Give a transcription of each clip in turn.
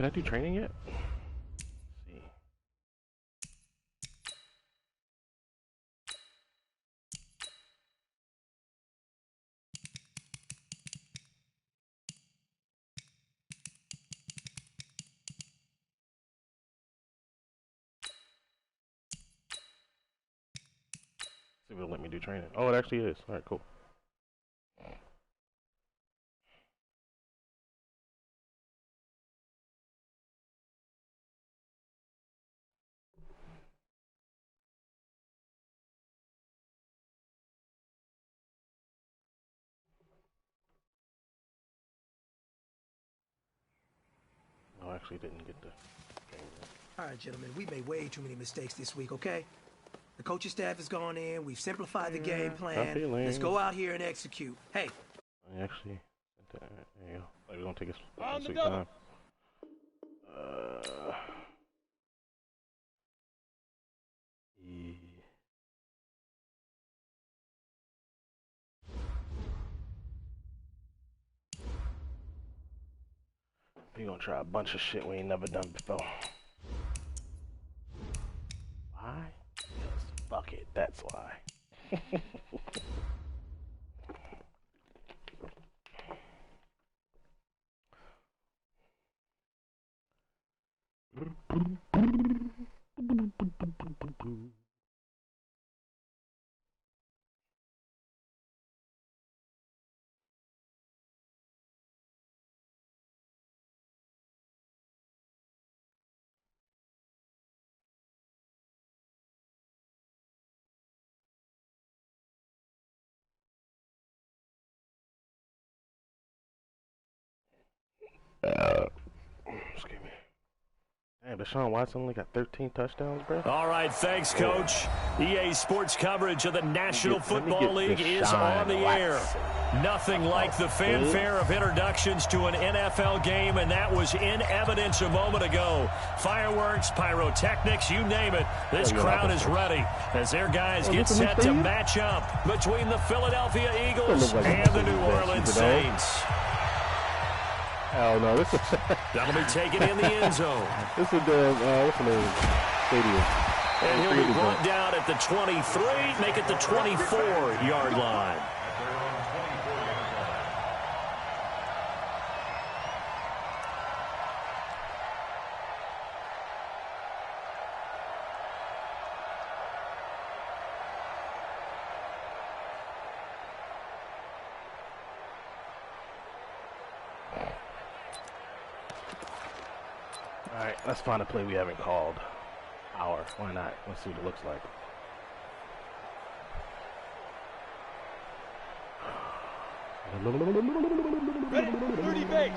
Did I do training yet? See if it'll let me do training. Oh, it actually is. All right, cool. No, I actually didn't get the training. All right, gentlemen, we made way too many mistakes this week, okay? The coaching staff has gone in. We've simplified the game plan. Let's go out here and execute. Hey. I actually, there you go. Like, we're going to take a sweet time. We're going to try a bunch of shit we ain't never done before. Why? Yes, fuck it. That's why. Excuse me. Damn, Deshaun Watson only got 13 touchdowns, bro. All right, thanks, Coach. EA Sports coverage of the National Football League is on the air. Nothing like the fanfare of introductions to an NFL game, and that was in evidence a moment ago. Fireworks, pyrotechnics, you name it. This crowd is ready as their guys get set to match up between the Philadelphia Eagles and the New Orleans Saints. Hell no, this is that'll be taken in the end zone. This is the what's the name? Stadium. And he'll be brought down at the 23, make it the 24-yard line. Alright, let's find a play we haven't called. Why not? Let's see what it looks like. Ready, 30 base.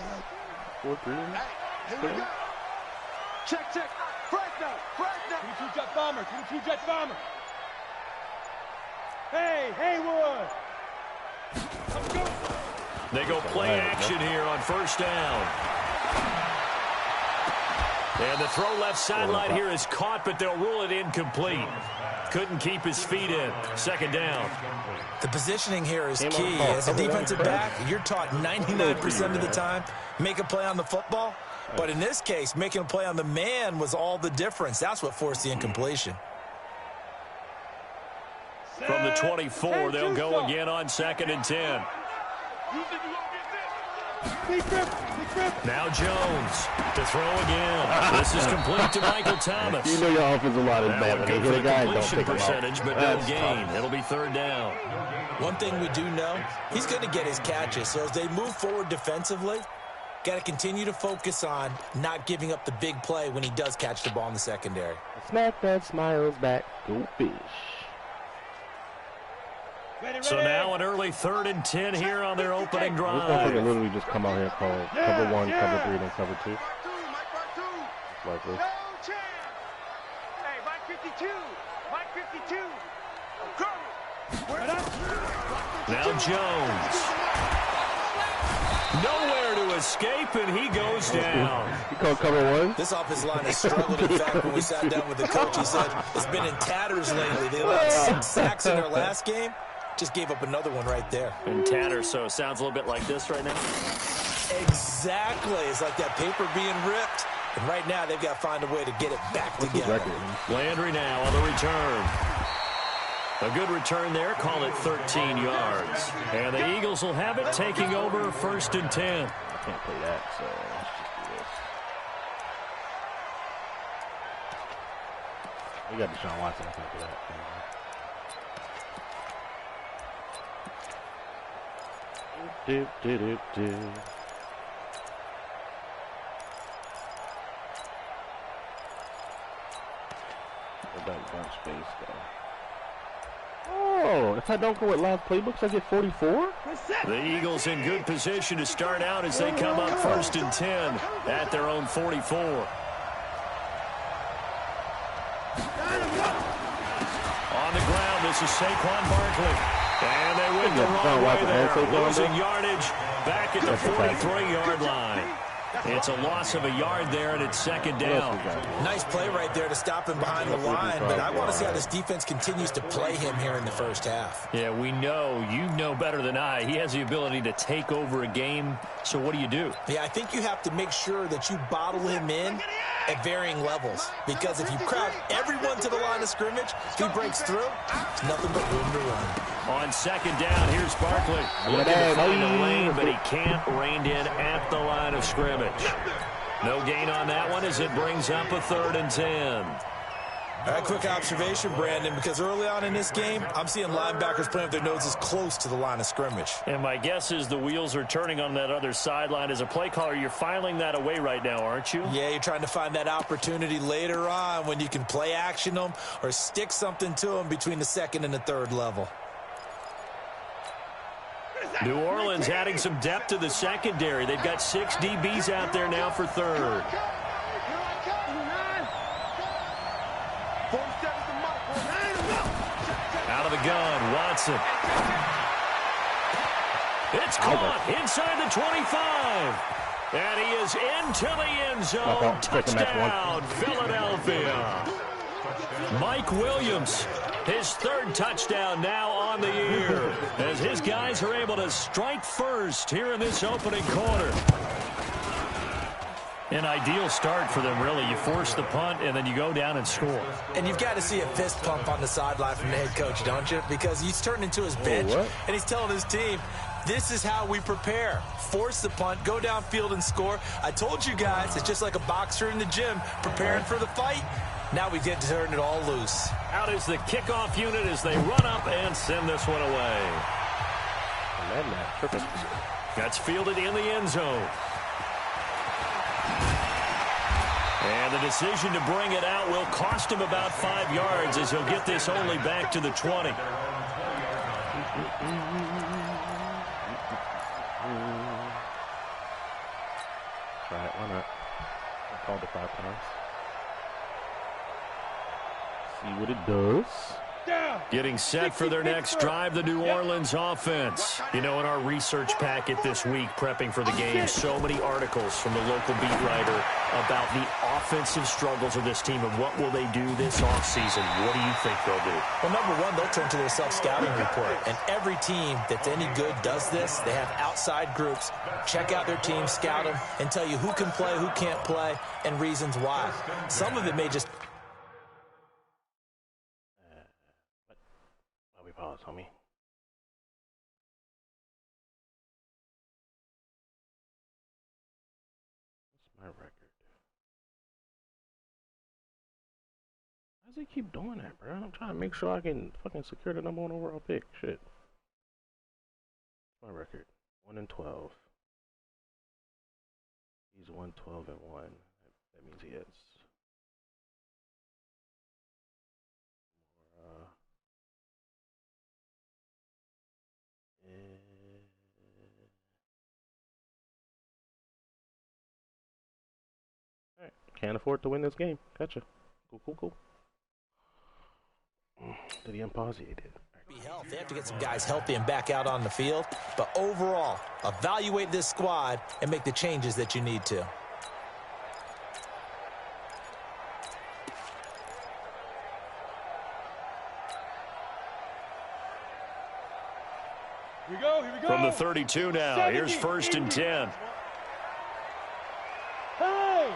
4-3. Hey, here we go. Check. Fresno. 22 jet bomber. Hey, Haywood. Let's go. They go play action here on first down. And the throw left sideline here is caught, but they'll rule it incomplete. Couldn't keep his feet in. Second down. The positioning here is key. As a defensive back, you're taught 99% of the time, make a play on the football. But in this case, making a play on the man was all the difference. That's what forced the incompletion. From the 24, they'll go again on 2nd and 10. Now Jones to throw again. This is complete to Michael Thomas. You know your offensive line is bad. When they hit a guy, don't completion pick him percentage, but no gain. It'll be third down. One thing we do know, he's going to get his catches. So as they move forward defensively, got to continue to focus on not giving up the big play when he does catch the ball in the secondary. Snack that smiles back. Go fish. So now an early 3rd and 10 here on their opening drive. This one can literally just come out here and call cover 1, cover 3, then cover 2. Like this. Hey, Mike 52. Now Jones. Nowhere to escape, and he goes down. You call cover 1? This offensive line has struggled. In fact, when we sat down with the coach, he said it's been in tatters lately. They allowed 6 sacks in their last game. Just gave up another one right there. In tatters, so it sounds a little bit like this right now. Exactly. It's like that paper being ripped. And right now, they've got to find a way to get it back together. Landry now on the return. A good return there. Call it 13 yards. And the Eagles will have it, taking over 1st and 10. I can't play that, so let's just do this. We got Deshaun Watson. I can't do that. Bunch space though. Oh, if I don't go with live playbooks, I get 44? The Eagles in good position to start out as they come up 1st and 10 at their own 44. On the ground, this is Saquon Barkley. And they went the wrong way there, losing yardage back at the 43-yard line. It's a loss of a yard there, and it's 2nd down. Nice play right there to stop him behind the line, but I want to see how this defense continues to play him here in the first half. Yeah, we know. You know better than I. He has the ability to take over a game, so what do you do? Yeah, I think you have to make sure that you bottle him in at varying levels, because if you crowd everyone to the line of scrimmage, if he breaks through, it's nothing but room to run. On 2nd down, here's Barkley. Looking to find a lane, but he can't rein in at the line of scrimmage. No gain on that one as it brings up a 3rd and 10. All right, quick observation, Brandon, because early on in this game, I'm seeing linebackers playing with their noses close to the line of scrimmage. And my guess is the wheels are turning on that other sideline. As a play caller, you're filing that away right now, aren't you? Yeah, you're trying to find that opportunity later on when you can play action them or stick something to them between the 2nd and the 3rd level. New Orleans adding some depth to the secondary. They've got 6 DBs out there now for 3rd. Out of the gun, Watson. It's caught inside the 25. And he is into the end zone. Touchdown, Philadelphia. Mike Williams, his 3rd touchdown now on the year, as his guys are able to strike first here in this opening quarter. An ideal start for them, really. You force the punt, and then you go down and score. And you've got to see a fist pump on the sideline from the head coach, don't you? Because he's turned into his bench, and he's telling his team, this is how we prepare. Force the punt, go downfield and score. I told you guys, it's just like a boxer in the gym preparing for the fight. Now we get to turn it all loose. Out is the kickoff unit as they run up and send this one away. That's fielded in the end zone. And the decision to bring it out will cost him about 5 yards as he'll get this only back to the 20. Try it, why not? I called it 5 times. See what it does. Getting set for their next drive, the New Orleans offense. You know, in our research packet this week, prepping for the game, so many articles from the local beat writer about the offensive struggles of this team and what will they do this offseason. What do you think they'll do? Well, number one, they'll turn to their self-scouting report. And every team that's any good does this. They have outside groups. Check out their team, scout them, and tell you who can play, who can't play, and reasons why. Some of it may just... Pause, homie. What's my record? Why does he keep doing that, bro? I'm trying to make sure I can fucking secure the #1 overall pick. Shit. What's my record? 1-12. He's 1-12-1. That means he has. Alright, can't afford to win this game. Gotcha. Cool. Did he unpause? He did. They have to get some guys healthy and back out on the field. But overall, evaluate this squad and make the changes that you need to. Here we go. From the 32 now, here's 1st and 10. Hey!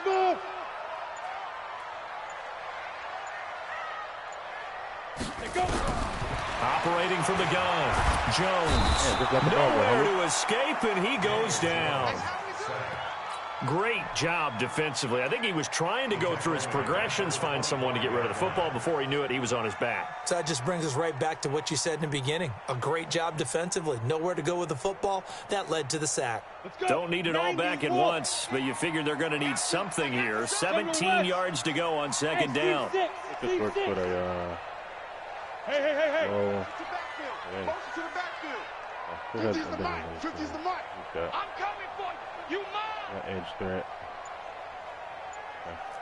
Smooth. Operating from the gun. Jones. Nowhere to escape, and he goes down. Great job defensively. I think he was trying to go through his progressions, find someone to get rid of the football. Before he knew it, he was on his back. So that just brings us right back to what you said in the beginning. A great job defensively. Nowhere to go with the football. That led to the sack. Don't need it all back at once, but you figure they're going to need something here. 17 yards to go on second down. Just work for the, Hey. Oh. Motion to the backfield. Who 50's has the mic. 50's the mic. Okay. I'm coming for you. You mine. Edge threat.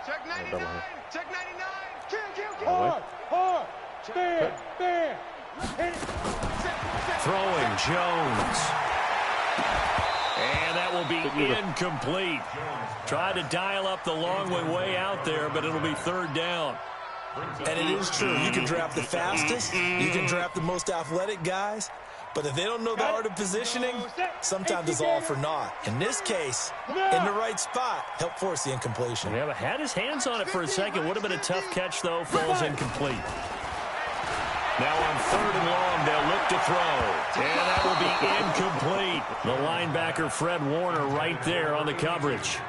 Check 99. Check 99. Kill. Hard. Stand. Throwing Jones. And that will be incomplete. Tried to dial up the long way out there, but it'll be third down. And it is true. You can draft the fastest. You can draft the most athletic guys. But if they don't know the art of positioning, sometimes it's all for naught. In this case, in the right spot, help force the incompletion. Yeah, but had his hands on it for a second. Would have been a tough catch, though. Falls incomplete. Now on third and long, they'll look to throw. And that will be incomplete. The linebacker, Fred Warner, right there on the coverage.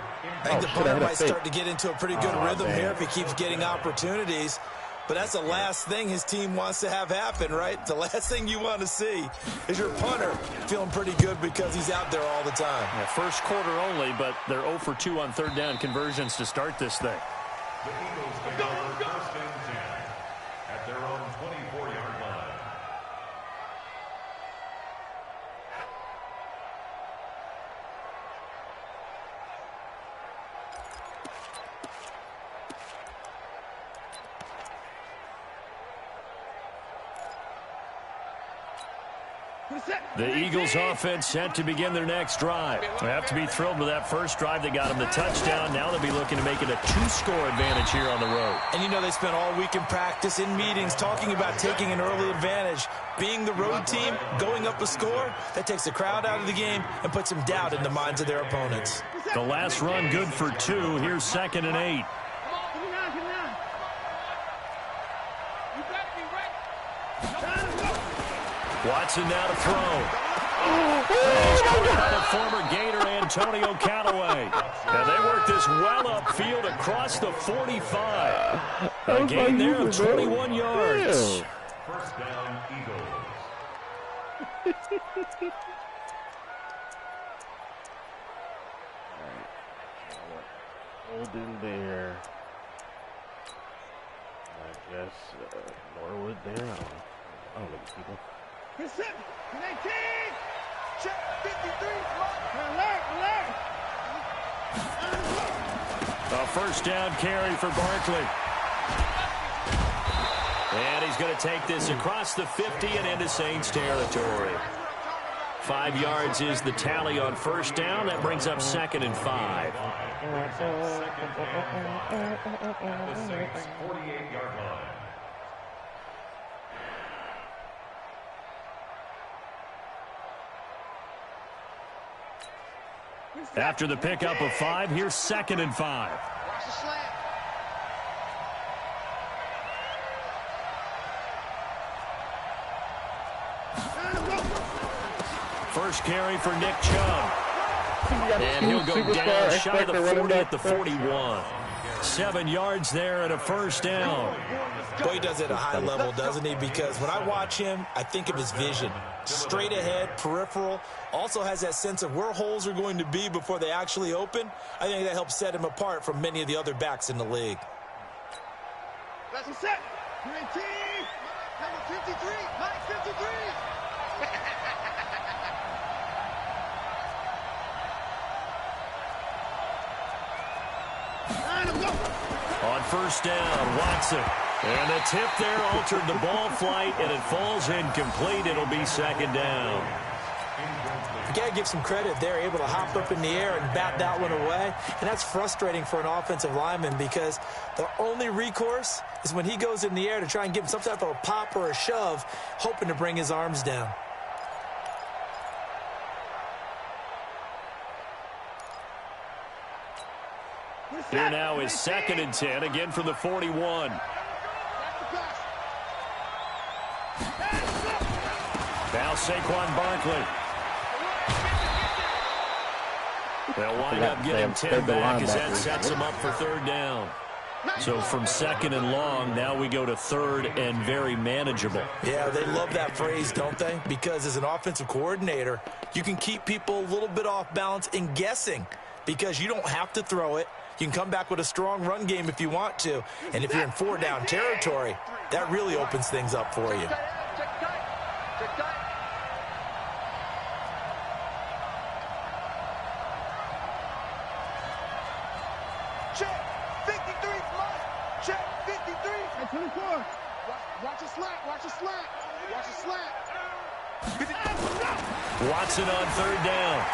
I think the punter might start to get into a pretty good rhythm here if he keeps getting opportunities. But that's the last thing his team wants to have happen, right? The last thing you want to see is your punter feeling pretty good because he's out there all the time. Yeah, first quarter only, but they're 0 for 2 on third down conversions to start this thing. The Eagles convert first and 10 at their own 24-yard line. The Eagles offense set to begin their next drive. They have to be thrilled with that first drive that got them the touchdown. Now they'll be looking to make it a 2-score advantage here on the road. And you know they spent all week in practice, in meetings, talking about taking an early advantage. Being the road team, going up a score, that takes the crowd out of the game and puts some doubt in the minds of their opponents. The last run good for 2. Here's 2nd and 8. Watson now to throw. He's caught by the former Gator Antonio Callaway. And they work this well upfield across the 45. A gain there of 21 yards. First down, Eagles. Holden there. I guess Norwood there. I don't know these people. 19. Check 53. A first down carry for Barkley. And he's going to take this across the 50 and into Saints territory. 5 yards is the tally on first down. That brings up 2nd and 5. At the Saints' 48-yard line. After the pickup of 5, here's 2nd and 5. Watch the slant. First carry for Nick Chubb. And he'll go down shy of the 40 at the 41. 7 yards there and a first down. Boy, he does it at a high level, doesn't he? Because when I watch him, I think of his vision. Straight ahead, peripheral. Also has that sense of where holes are going to be before they actually open. I think that helps set him apart from many of the other backs in the league. That's a set. 19. Number 53. Mike 53. On first down, Watson. And the tip there altered the ball flight, and it falls incomplete. It'll be 2nd down. You got to give some credit there, able to hop up in the air and bat that one away. And that's frustrating for an offensive lineman because the only recourse is when he goes in the air to try and give him some type of a pop or a shove, hoping to bring his arms down. Here now is 2nd and 10, again from the 41. Now Saquon Barkley. They'll wind up getting 10 back as that sets them up for 3rd down. So from 2nd and long, now we go to 3rd and very manageable. Yeah, they love that phrase, don't they? Because as an offensive coordinator, you can keep people a little bit off balance and guessing because you don't have to throw it. You can come back with a strong run game if you want to. And if you're in 4-down territory, that really opens things up for you. Check 53, Mike. Check 53. Hey, 24. Watch a slant. Watch a slant. Watch a slant. Watson on 3rd down.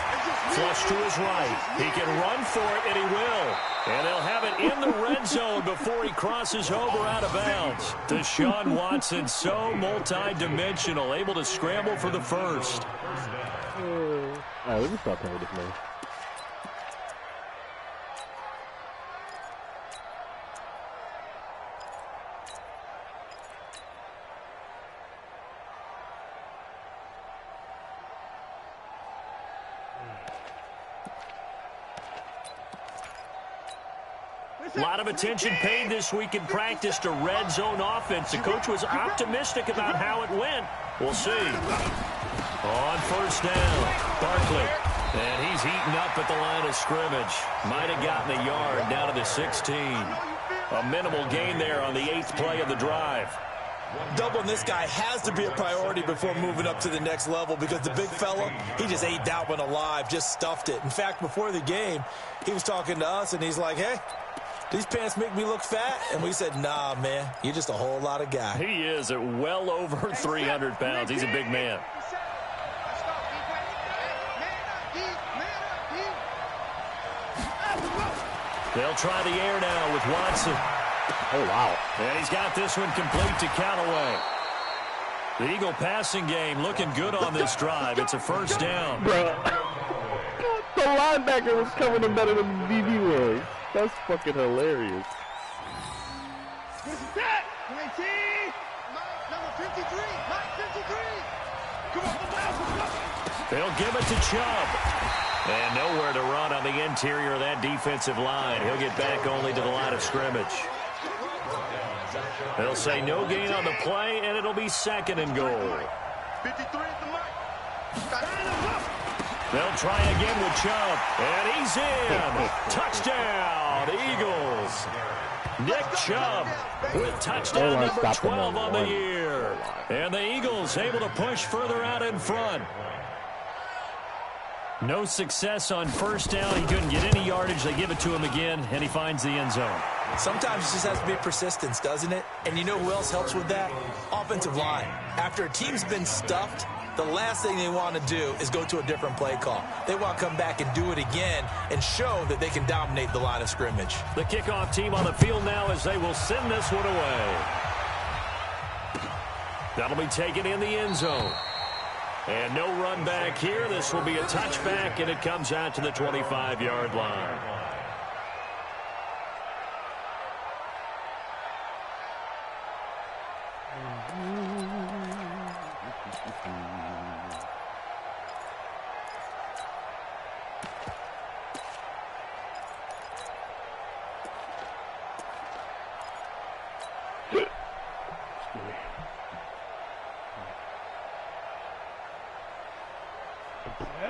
Flush to his right. He can run for it, and he will. And they'll have it in the red zone before he crosses over out of bounds. Deshaun Watson, so multi-dimensional, able to scramble for the first. All right, let me stop playing with this man. A lot of attention paid this week in practice to red zone offense. The coach was optimistic about how it went. We'll see. On 1st down, Barkley. And he's heating up at the line of scrimmage. Might have gotten a yard down to the 16. A minimal gain there on the 8th play of the drive. Doubling this guy has to be a priority before moving up to the next level because the big fella, he just ate that one alive, just stuffed it. In fact, before the game, he was talking to us, and he's like, hey, these pants make me look fat? And we said, nah, man, you're just a whole lot of guy. He is at well over 300 pounds. He's a big man. They'll try the air now with Watson. Oh, wow. And he's got this one complete to Callaway. The Eagle passing game looking good on this drive. It's a 1st down. Bro, the linebacker was covering him better than the DB was. That's fucking hilarious. This is that. 19. Mike, number 53. Mike, 53. Come on, They'll give it to Chubb. And nowhere to run on the interior of that defensive line. He'll get back only to the line of scrimmage. They'll say no gain on the play, and it'll be 2nd and goal. 53 at the mic. They'll try again with Chubb, and he's in. Touchdown, Eagles. Nick Chubb with touchdown number 12 on the year. And the Eagles able to push further out in front. No success on 1st down. He couldn't get any yardage. They give it to him again, and he finds the end zone. Sometimes it just has to be persistence, doesn't it? And you know who else helps with that? Offensive line. After a team's been stuffed, the last thing they want to do is go to a different play call. They want to come back and do it again and show that they can dominate the line of scrimmage. The kickoff team on the field now as they will send this one away. That'll be taken in the end zone. And no run back here. This will be a touchback, and it comes out to the 25-yard line.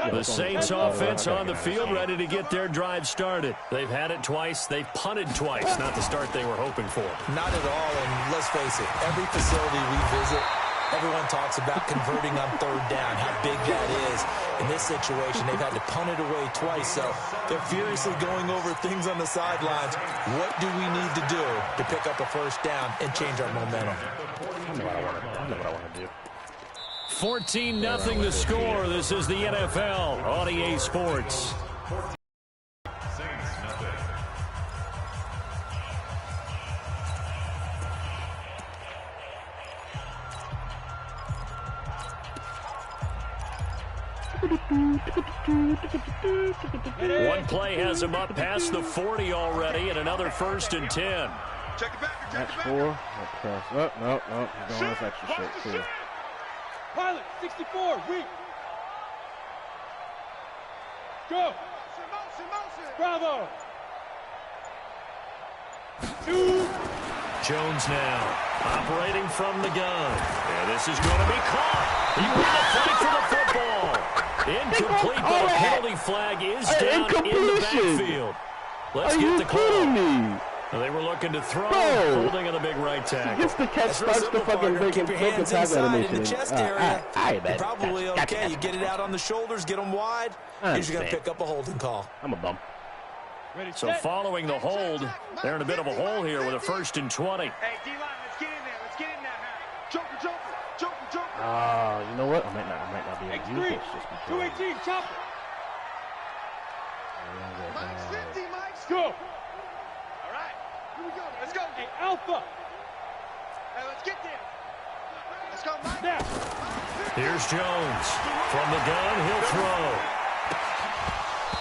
The Saints offense on the field, ready to get their drive started. They've had it twice. They've punted twice. Not the start they were hoping for. Not at all, and let's face it, every facility we visit, everyone talks about converting on 3rd down, how big that is. In this situation, they've had to punt it away twice, so they're furiously going over things on the sidelines. What do we need to do to pick up a 1st down and change our momentum? I know what I want to do. 14-0 the score. This is the NFL on EA Sports. What One play has him up past the 40 already, and another 1st and 10. Check it back. Match 4. Press up. No. He's going this extra shit too. Pilot, 64, weak. Go. Motion. Bravo. 2. Jones now operating from the gun. And this is going to be caught. He won the fight for the football. Incomplete, but a penalty flag is down in the backfield. Let's get the call. They were looking to throw, holding on the big right tackle. Gets the catch, starts the fucking breaking tackle animation. In the chest area. You're probably okay. You get it out on the shoulders, get them wide. You're just going to pick up a holding call. I'm a bum. So following the hold, they're in a bit of a hole here with a 1st and 20. Hey, D-line, let's get in there. Let's get in there, Harry. Joker. You know what? I might not be able to use this just because. 218, chop it. Mike's 50, Mike's. Go. All right, here we go. Let's go. Hey, Alpha. Hey, let's get there. Let's go, Mike. Snap. Here's Jones. From the gun, he'll throw.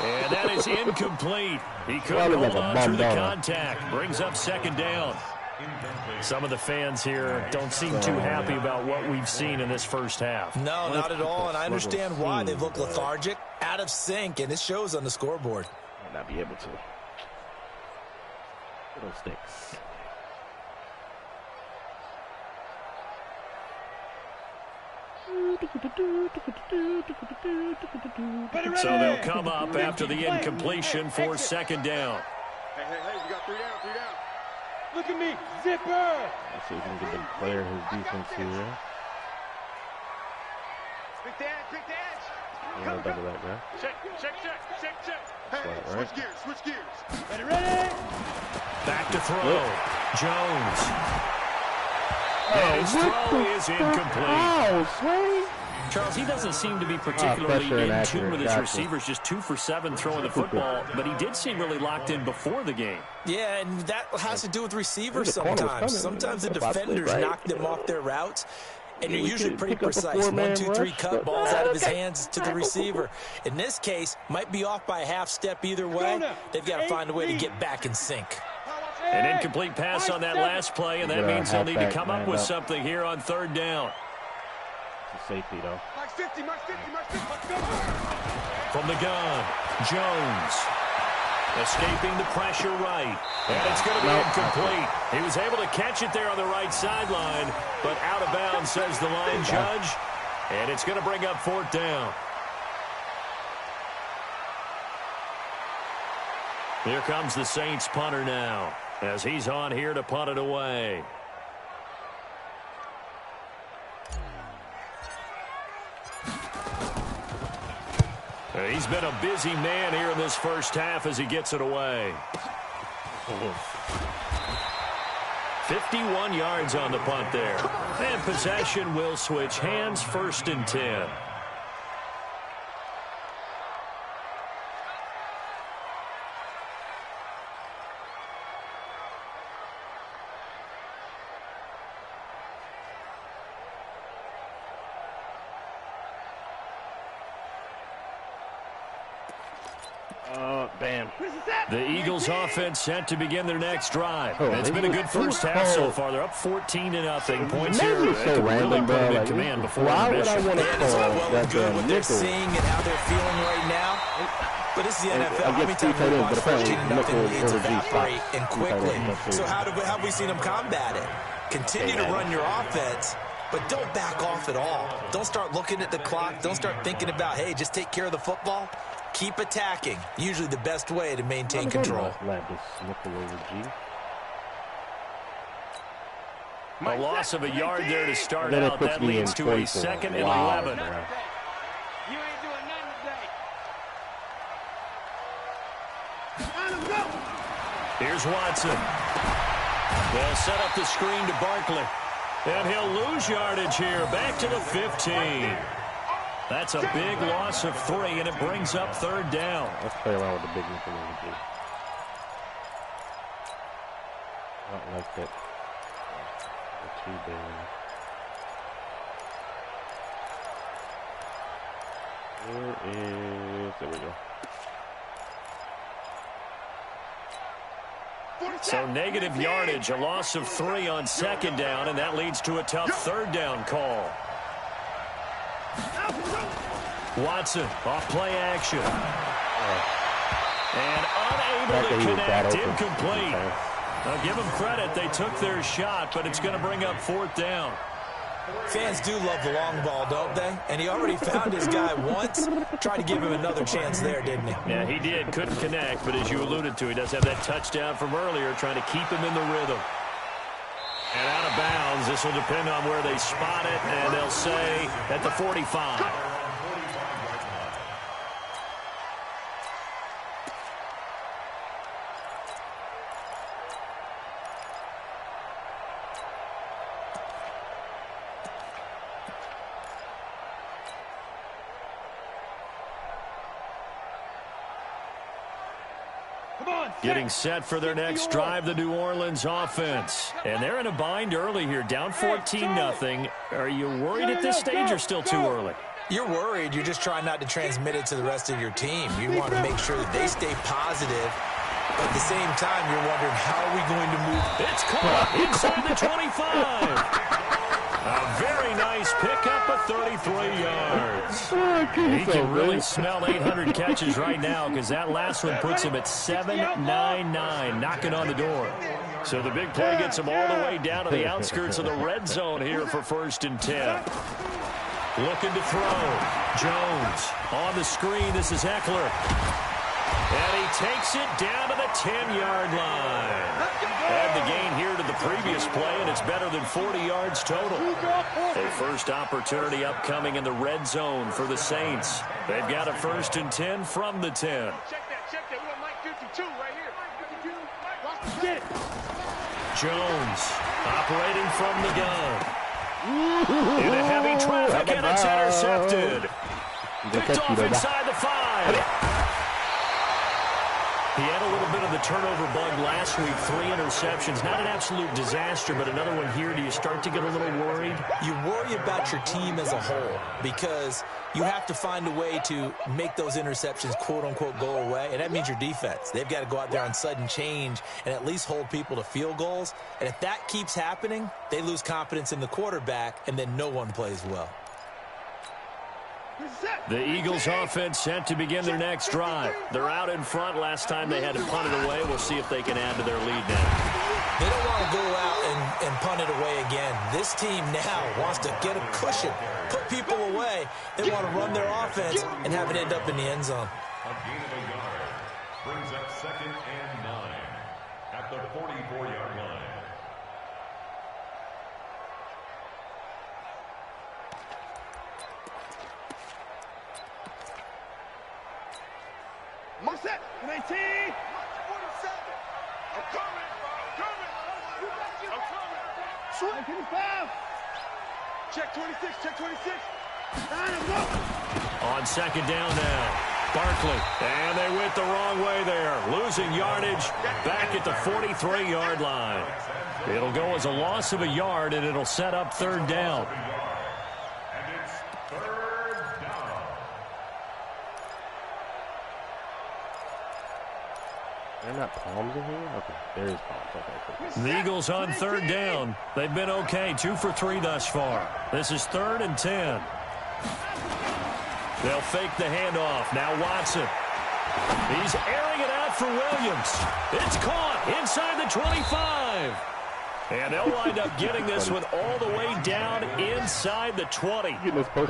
And that is incomplete. He couldn't hold on through the contact. Brings up 2nd down. Some of the fans here don't seem too happy about what we've seen in this first half. No, not at all, and I understand why. They look lethargic, out of sync, and it shows on the scoreboard. Might not be able to. Little sticks. So they'll come up after the incompletion for 2nd down. Hey, we got 3 down. Look at me, zipper. Let's see if we can get the player his defense here. Pick the edge. Yeah, double that guy. Check. Hey, Right. switch gears. Ready? Back to throw. Jones. And his throw is incomplete. Charles, he doesn't seem to be particularly in tune with his receivers, just 2 for 7 throwing the football, but he did seem really locked in before the game. Yeah, and that has to do with receivers sometimes. Sometimes the defenders knock them off their routes, and you're usually pretty precise. 1, 2, 3 cut balls out of his hands to the receiver. In this case, might be off by a half step either way. They've got to find a way to get back in sync. An incomplete pass on that last play, and that means they'll need to come up with something here on 3rd down. It's a safety, though. Mike's 50. Let's go. From the gun, Jones. Escaping the pressure right. And it's going to be incomplete. He was able to catch it there on the right sideline, but out of bounds, says the line judge. And it's going to bring up 4th down. Here comes the Saints punter now, as he's on here to punt it away. He's been a busy man here in this first half as he gets it away. 51 yards on the punt there. And possession will switch hands, 1st and 10. Bam. The Eagles offense set to begin their next drive. It's been a good first half so far. They're up 14-0. Points here so random, bro. Really command before why would I want to call well and good what they're seeing and how they're feeling right now. But it's the NFL. How many times have we watched 14-0 leads evaporate and quickly? So how have we seen them combat it? Continue to run your offense, but don't back off at all. Don't start looking at the clock. Don't start thinking about, hey, just take care of the football. Keep attacking. Usually the best way to maintain control. A loss of a yard there to start out. That leads to a 2nd and 11. You ain't doing nothing today. Here's Watson. They'll set up the screen to Barkley. And he'll lose yardage here. Back to the 15. That's a big loss of 3, and it brings up 3rd down. Let's play around with the big nickel over here. I don't like that. Too big. There we go. So negative yardage, a loss of 3 on second down, and that leads to a tough third down call. Watson off play action. And unable to connect, incomplete. Now give them credit, they took their shot, but it's going to bring up fourth down. Fans do love the long ball, don't they? And he already found his guy once. Tried to give him another chance there, didn't he? Yeah, he did. Couldn't connect, but as you alluded to, he does have that touchdown from earlier, trying to keep him in the rhythm. And out of bounds, this will depend on where they spot it, and they'll say at the 45. Getting set for their next drive, the New Orleans offense. And they're in a bind early here, down 14-0. Are you worried at this stage or still too early? You're worried. You're just trying not to transmit it to the rest of your team. You want to make sure that they stay positive. But at the same time, you're wondering, how are we going to move? It's caught inside the 25. A very nice pickup of 33 yards. He can really smell 800 catches right now because that last one puts him at 799, knocking on the door. So the big play gets him all the way down to the outskirts of the red zone here for 1st and 10. Looking to throw. Jones on the screen. This is Eckler. And he takes it down to the 10-yard line. Add the gain here to the previous play, and it's better than 40 yards total. A first opportunity upcoming in the red zone for the Saints. They've got a 1st and 10 from the 10. Check that. We got Mike 52 right here. Get it. Jones operating from the gun. Into heavy traffic, and it's intercepted. Picked off inside the 5. He had a little bit of the turnover bug last week, 3 interceptions. Not an absolute disaster, but another one here. Do you start to get a little worried? You worry about your team as a whole because you have to find a way to make those interceptions, quote-unquote, go away, and that means your defense. They've got to go out there on sudden change and at least hold people to field goals. And if that keeps happening, they lose confidence in the quarterback, and then no one plays well. The Eagles offense set to begin their next drive. They're out in front. Last time they had to punt it away. We'll see if they can add to their lead now. They don't want to go out and punt it away again. This team now wants to get a cushion, put people away. They want to run their offense and have it end up in the end zone. A gain of a yard brings up 2nd and 9 at the 44-yard line. Mark set. 19. 47. I'm coming. Shoot. 25. Check 26. Check 26. On 2nd down now. Barkley. And they went the wrong way there. Losing yardage back at the 43-yard line. It'll go as a loss of a yard, and it'll set up 3rd down. And it's 3rd down. There are not palms in here? Okay, there is palms. Okay, cool. The Eagles on 3rd down. They've been okay, 2 for 3 thus far. This is 3rd and 10. They'll fake the handoff. Now Watson. He's airing it out for Williams. It's caught inside the 25. And they'll wind up getting this one all the way down inside the 20.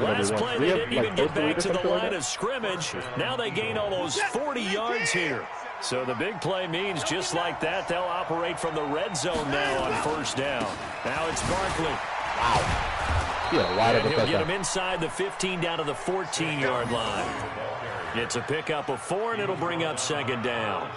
Last play, they didn't even get back to the line of scrimmage. Now they gain almost 40 yards here. So the big play means just like that, they'll operate from the red zone now on 1st down. Now it's Barkley. Wow. And he'll get him inside the 15 down to the 14-yard line. It's a pickup of 4, and it'll bring up 2nd down.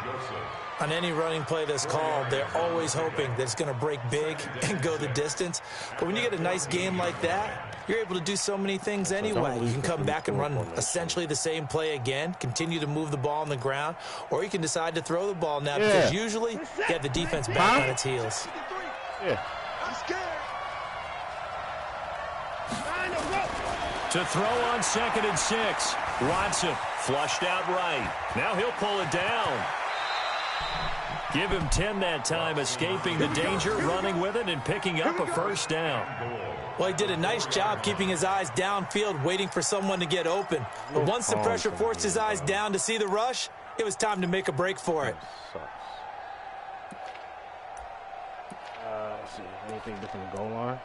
On any running play that's called, they're always hoping that it's going to break big and go the distance. But when you get a nice game like that, you're able to do so many things anyway. You can come back and run essentially the same play again, continue to move the ball on the ground, or you can decide to throw the ball now because usually you have the defense back on its heels. I'm scared. To To throw on 2nd and 6. Watson flushed out right. Now he'll pull it down. Give him 10 that time, escaping the danger, running with it, and picking up a first down. Well, he did a nice job keeping his eyes downfield, waiting for someone to get open. But once the pressure forced his eyes down to see the rush, it was time to make a break for it. Let's see. Anything different than goal line?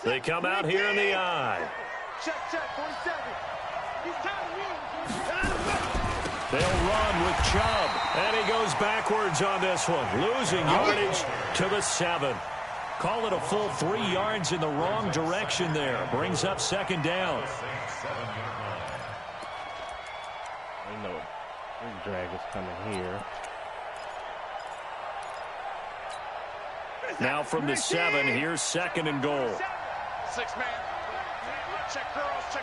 They come out here in the eye. Check, 47. He's They'll run with Chubb. And he goes backwards on this one, losing yardage to the 7. Call it a full 3 yards in the wrong direction there. Brings up 2nd down. I know it. Drag is coming here. Now from the 7, here's 2nd and goal. 6-man. Check girls.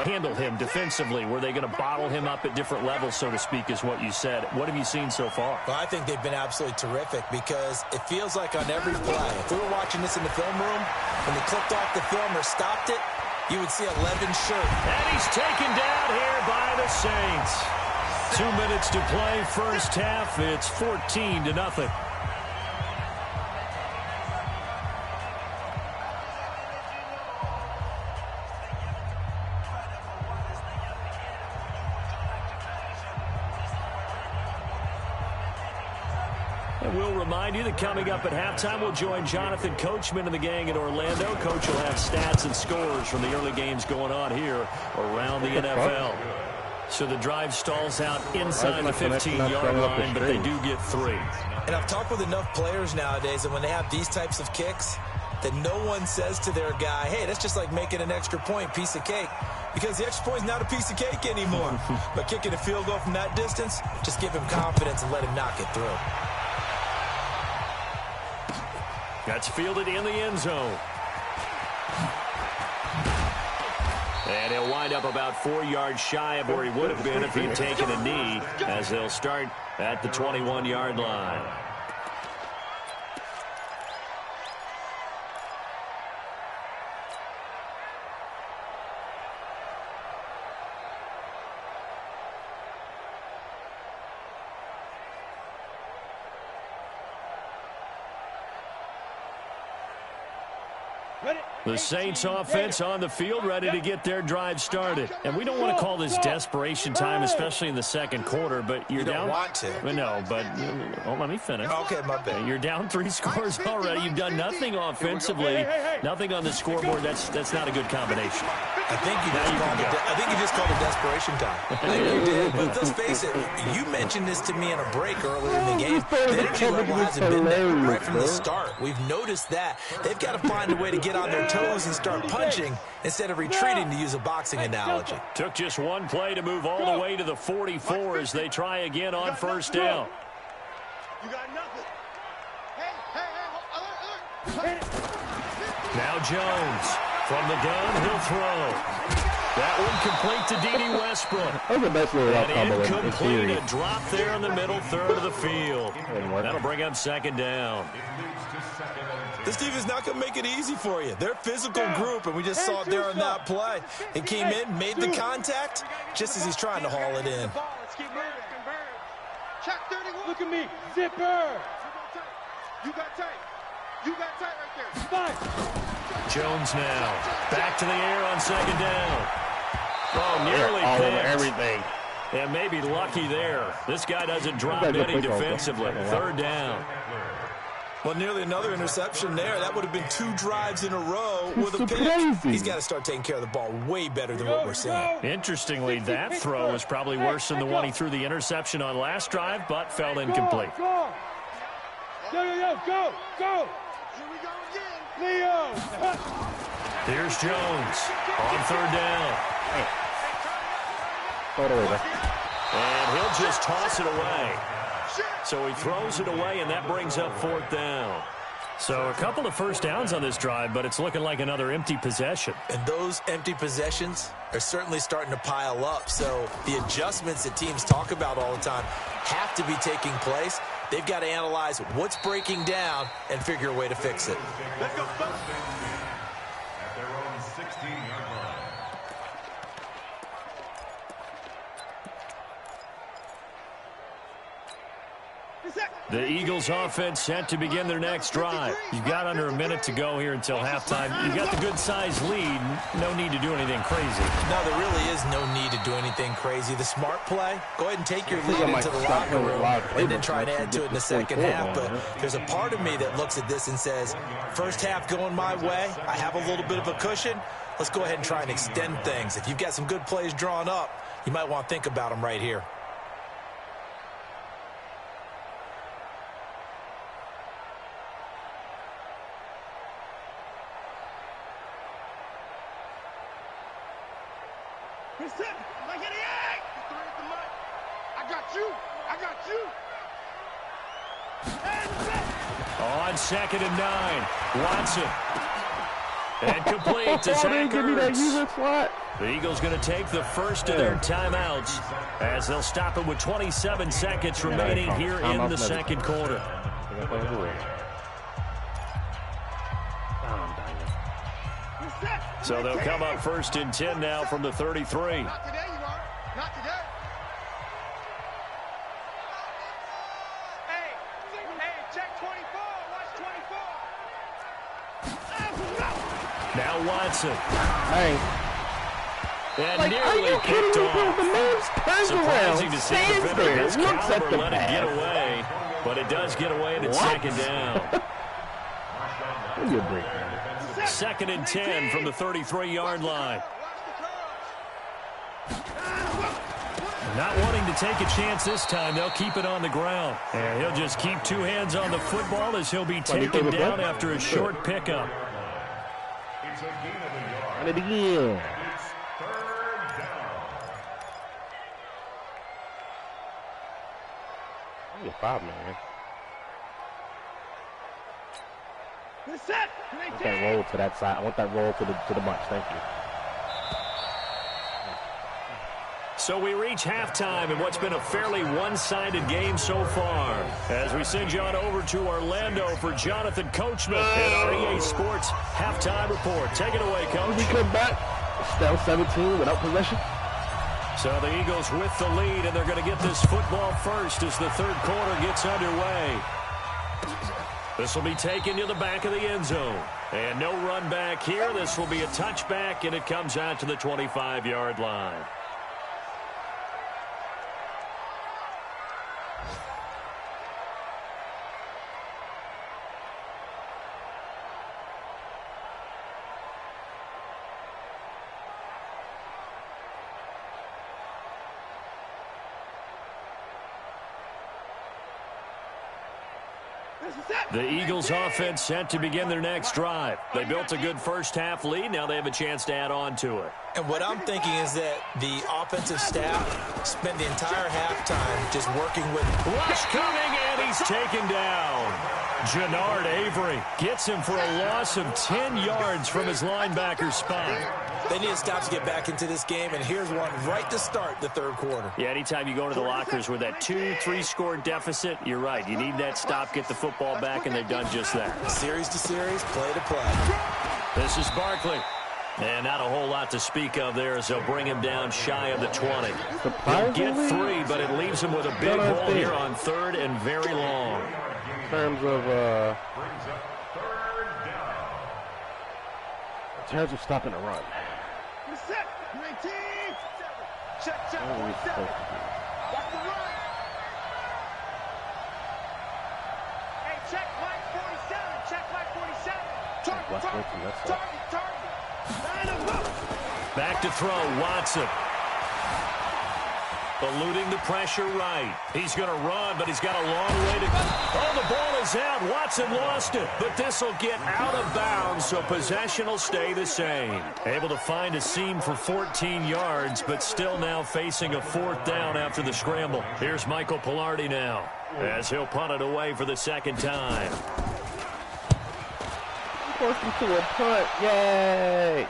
Handle him defensively. Were they going to bottle him up at different levels, so to speak, is what you said. What have you seen so far? Well, I think they've been absolutely terrific because it feels like on every play, if we were watching this in the film room, when they clicked off the film or stopped it, you would see 11 shirt. And he's taken down here by the Saints. 2 minutes to play, first half. It's 14-0. And we'll remind you that coming up at halftime, we'll join Jonathan Coachman and the gang in Orlando. Coach will have stats and scores from the early games going on here around the NFL. So the drive stalls out inside the 15-yard line, but they do get 3. And I've talked with enough players nowadays that when they have these types of kicks, that no one says to their guy, hey, that's just like making an extra point, piece of cake. Because the extra point is not a piece of cake anymore. But kicking a field goal from that distance, just give him confidence and let him knock it through. That's fielded in the end zone. And he'll wind up about 4 yards shy of where he would have been if he'd taken a knee, as they'll start at the 21-yard line. The Saints offense on the field, ready to get their drive started. And we don't want to call this desperation time, especially in the second quarter, but you're down. You don't want to. No, but let me finish. Okay, my bad. You're down 3 scores already. You've done nothing offensively, nothing on the scoreboard. That's not a good combination. I think you just called it desperation time. I think you did. But let's face it, you mentioned this to me in a break earlier in the game. The energy level hasn't been there right from the start. We've noticed that. They've got to find a way to get on their toes and start punching instead of retreating, to use a boxing analogy. Took just one play to move all the way to the 44 as they try again on first down. You got nothing. Hey, now Jones from the gun, he'll throw. That one complete to D.D. Westbrook. That was the best little route combo incomplete, in a drop there in the middle third of the field. That'll bring up 2nd down. This team is not going to make it easy for you. They're a physical group, and we just saw it there on that play. He came in, made the contact, just as he's trying to haul it in. check 31. Look at me. Zipper. You got tight. You got tight right there. Spike. Jones now. Back to the air on 2nd down. Oh, nearly all over picked. everything. And maybe lucky there. This guy doesn't drop any defensively. 3rd down. Well, nearly another interception there. That would have been 2 drives in a row with a pick. He's got to start taking care of the ball way better than what we're seeing. Interestingly, that throw was probably worse than the one he threw the interception on last drive, but fell incomplete. Go. Yo. Go. Here we go again. Leo. Here's Jones on 3rd down. And he'll just toss it away. So he throws it away, and that brings up 4th down. So a couple of first downs on this drive, but it's looking like another empty possession. And those empty possessions are certainly starting to pile up. So the adjustments that teams talk about all the time have to be taking place. They've got to analyze what's breaking down and figure a way to fix it. Let's go. At their own 16-yard line. The Eagles offense set to begin their next drive. You've got under a minute to go here until halftime. You've got the good-sized lead. No need to do anything crazy. No, there really is no need to do anything crazy. The smart play, go ahead and take your lead into the locker room and then try to add to it in the second half. But there's a part of me that looks at this and says, first half going my way, I have a little bit of a cushion. Let's go ahead and try and extend things. If you've got some good plays drawn up, you might want to think about them right here. On 2nd and 9, Watson. And complete to Zach Ertz. The Eagles going to take the first of their timeouts as they'll stop it with 27 seconds remaining here in the second quarter. So they'll come up 1st and 10 now from the 33. Not today, you are. Not today. Check 24. Watch 24. Now Watson. Hey. And nearly kicked off. The man's turns Surprising around, to see stands the there, defender's looks at caliber the let it get pass. away. But it does get away and it's 2nd down. Give me a break, man. 2nd and 10 from the 33-yard line. Not wanting to take a chance this time, they'll keep it on the ground. And he'll just keep 2 hands on the football as he'll be taken down after a short pickup. It's a gain of a yard. And it again. It's 3rd down. Give me a 5, man. I want that roll to that side. I want that roll to the bunch. Thank you. So we reach halftime in what's been a fairly one-sided game so far. As we send you on over to Orlando for Jonathan Coachman and our EA Sports halftime report. Take it away, Coach. We come back. Still 17 without possession. So the Eagles with the lead, and they're going to get this football first as the third quarter gets underway. This will be taken to the back of the end zone. And no run back here. This will be a touchback, and it comes out to the 25-yard line. The Eagles offense set to begin their next drive. They built a good first half lead. Now they have a chance to add on to it. And what I'm thinking is that the offensive staff spent the entire halftime just working with... Rush coming, and he's taken down. Jannard Avery gets him for a loss of 10 yards from his linebacker spot. They need to stop to get back into this game, and here's one right to start the third quarter. Yeah, anytime you go to the lockers with that 2-3 score deficit, you're right. You need that stop, get the football back, and they've done just that. Series to series, play to play. This is Barkley. And not a whole lot to speak of there as they'll bring him down shy of the 20. He'll get 3, but it leaves him with a big hole here on 3rd and very long. In terms of stopping the run. Set. 19. Check. What are we supposed to do? Watch the run. Hey, check Mike 47. Check Mike 47. Target. Back to throw, Watson. Eluding the pressure right. He's going to run, but he's got a long way to go. Oh, the ball is out. Watson lost it, but this will get out of bounds, so possession will stay the same. Able to find a seam for 14 yards, but still now facing a 4th down after the scramble. Here's Michael Pilardi now, as he'll punt it away for the 2nd time. Forced him to a punt. Yay!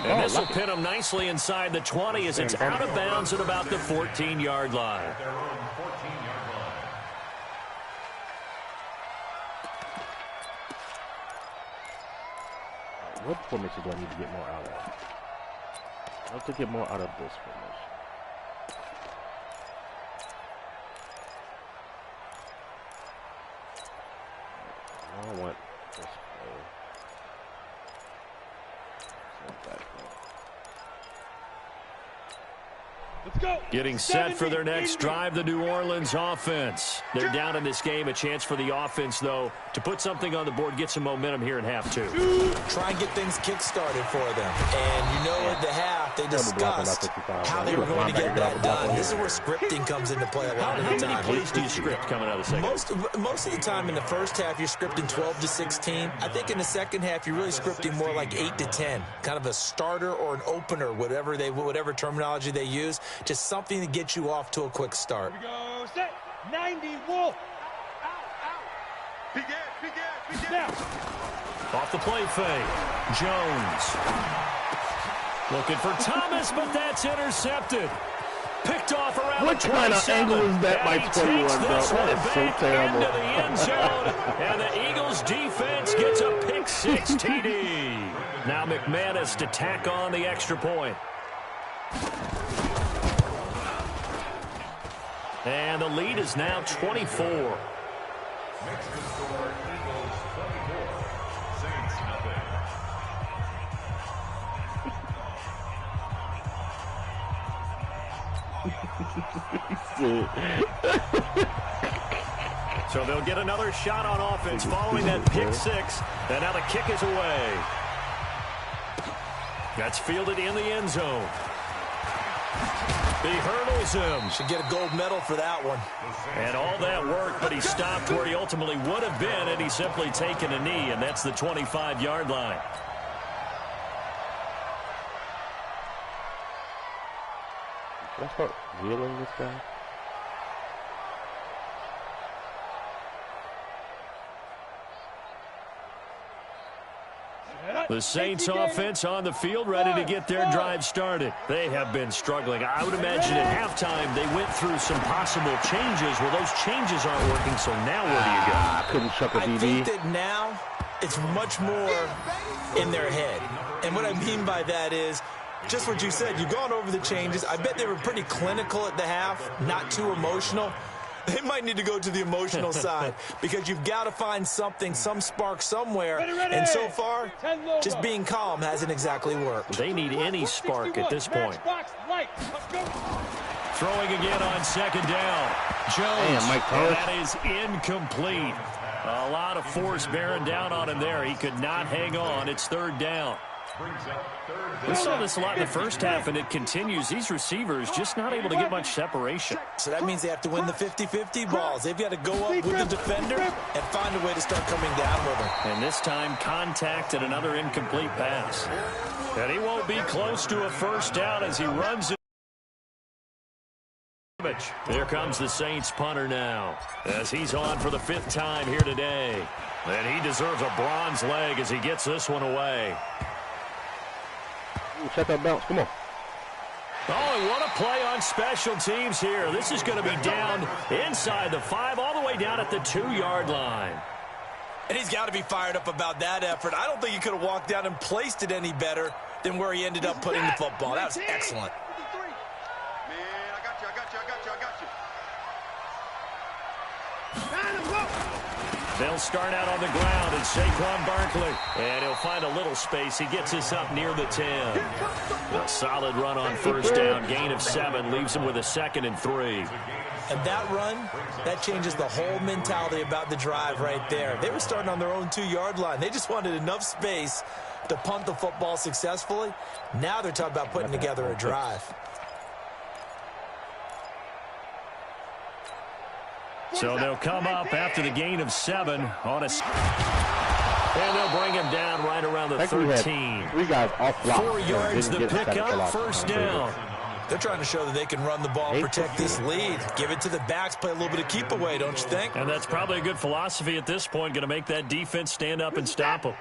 And this will pin him nicely inside the 20 as it's out of bounds at about the 14-yard line. What formation do I need to get more out of? I have to get more out of this formation. I don't want this play. Let's go. Getting set for their next drive, the New Orleans offense. They're down in this game. A chance for the offense, though, to put something on the board, get some momentum here in half two. Try and get things kick-started for them. And you know at the half, they discussed how they were going to get that done. This is where scripting comes into play a lot of the time. How many plays do you script coming out of the second? Most of the time in the first half, you're scripting 12 to 16. I think in the second half, you're really scripting more like 8 to 10. Kind of a starter or an opener, whatever terminology they use. Just something to get you off to a quick start. Here we go. Set. 90 Wolf. Begin. Now. Off the play fake. Jones. Looking for Thomas, but that's intercepted. Picked off around what the kind of angle is that by 21, bro? That is so terrible. Into the end zone, and the Eagles defense gets a pick six TD. Now McManus to tack on the extra point. And the lead is now 24. Makes the score Eagles 24, Saints nothing. So they'll get another shot on offense following that pick six. And now the kick is away. That's fielded in the end zone. He hurdles him. Should get a gold medal for that one. And all that work, but he stopped where he ultimately would have been, and he's simply taken a knee, and that's the 25-yard line. Should I start wheeling this guy? The Saints offense on the field, ready to get their drive started. They have been struggling. I would imagine at halftime they went through some possible changes. Well, those changes aren't working, so now where do you go? I couldn't chuck a DB. I think that now it's much more in their head. And what I mean by that is just what you said. You've gone over the changes. I bet they were pretty clinical at the half, not too emotional. They might need to go to the emotional side because you've got to find something, some spark somewhere. Ready. And so far, just being calm hasn't exactly worked. They need any spark at this point. Throwing again on second down. Jones. That is incomplete. A lot of force bearing down on him there. He could not hang on. It's third down. We saw this a lot in the first half, and it continues. These receivers just not able to get much separation. So that means they have to win the 50-50 balls. They've got to go up with the defender and find a way to start coming down with him. And this time, contact and another incomplete pass. And he won't be close to a first down as he runs it. Here comes the Saints punter now as he's on for the 5th time here today. And he deserves a bronze leg as he gets this one away. Check that bounce. Come on. Oh, and what a play on special teams here. This is going to be down inside the 5, all the way down at the 2-yard line. And he's got to be fired up about that effort. I don't think he could have walked down and placed it any better than where he ended up putting the football. That was excellent. Man, I got you. They'll start out on the ground, and Saquon Barkley. And he'll find a little space. He gets us up near the 10. A solid run on first down. Gain of 7 leaves him with a 2nd and 3. And that run, that changes the whole mentality about the drive right there. They were starting on their own 2-yard line. They just wanted enough space to punt the football successfully. Now they're talking about putting together a drive. So they'll come up after the gain of 7 on a... And they'll bring him down right around the 13. 3 guys off block. 4 yards the pickup, first down. They're trying to show that they can run the ball, protect this lead. Give it to the backs, play a little bit of keep away, don't you think? And that's probably a good philosophy at this point, going to make that defense stand up and stop them.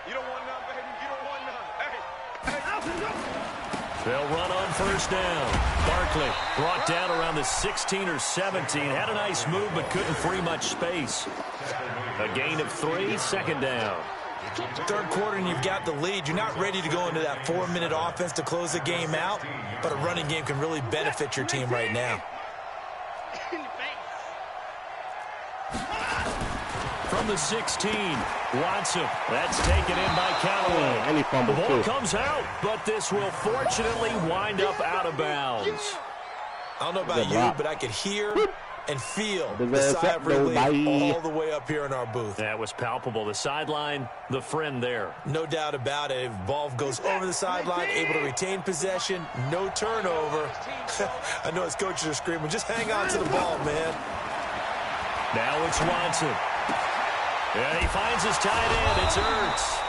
You don't want none, baby. You don't want none. They'll run on first down. Barkley brought down around the 16 or 17. Had a nice move, but couldn't free much space. A gain of 3, second down. Third quarter and you've got the lead. You're not ready to go into that 4-minute offense to close the game out, but a running game can really benefit your team right now. From the 16, Watson. That's taken in by Callaway. And he fumbled The ball too. comes out, but this will fortunately wind up out of bounds. I don't know about you, but I could hear and feel the sigh of relief all the way up here in our booth. That was palpable. The sideline, the friend there. No doubt about it. If ball goes over the sideline, able to retain possession, no turnover. I know his coaches are screaming, just hang on to the ball, man. Now it's Watson. And he finds his tight end. It's Ertz.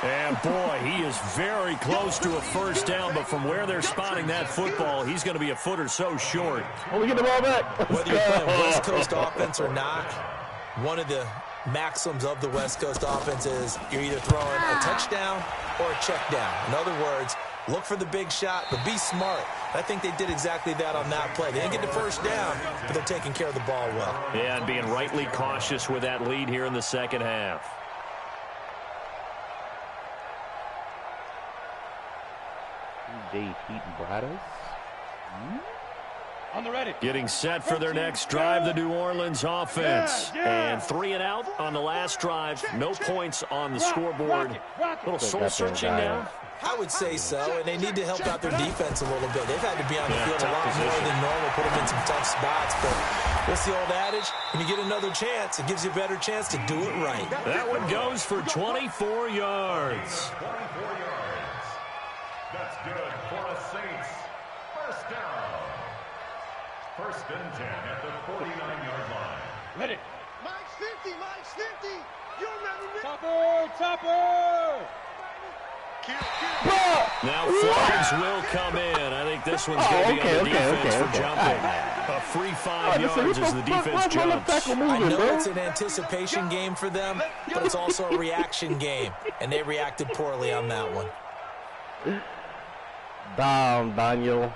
And, boy, he is very close to a first down, but from where they're spotting that football, he's going to be a foot or so short. Oh, we get the ball back. Whether you're playing West Coast offense or not, one of the maxims of the West Coast offense is you're either throwing a touchdown or a check down. In other words, look for the big shot, but be smart. I think they did exactly that on that play. They didn't get the first down, but they're taking care of the ball well. Yeah, and being rightly cautious with that lead here in the second half. On the ready. Getting set for their next drive, the New Orleans offense. And 3 and out on the last drive. No points on the scoreboard. A little soul-searching now. I would say so, and they need to help out their defense a little bit. They've had to be on the field a lot more than normal, put them in some tough spots. But what's the old adage? When you get another chance, it gives you a better chance to do it right. That one goes for 24 yards. 24 yards. That's good for a Saints. First down. First and 10 at the 49-yard line. Ready. Mike's 50, Mike's 50. You remember me? Topper. Now flags will come in. I think this one's going to be on the defense for jumping. A free 5 yards as the defense jumps. I know it's an anticipation game for them, but it's also a reaction game, and they reacted poorly on that one. Damn, Daniel.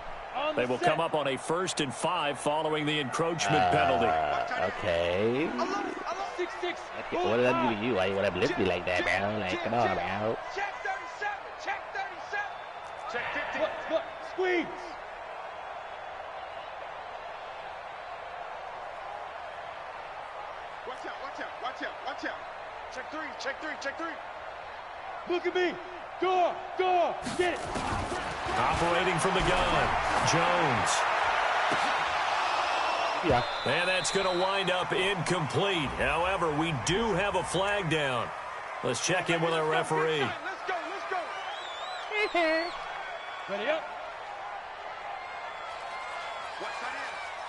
They will come up on a 1st and 5 following the encroachment penalty. Okay. 6-6. What did I do to you? Why you want to lift me like that, bro? Like, come on, bro. Check 37, check 37. Check 50. Look, squeeze. Watch out, watch out, watch out, watch out. Check 3, check 3, check 3. Look at me. Door, get it. Operating from the gun, Jones. Yeah. And that's going to wind up incomplete. However, we do have a flag down. Let's check in with our referee. Let's go, let's go. Ready up.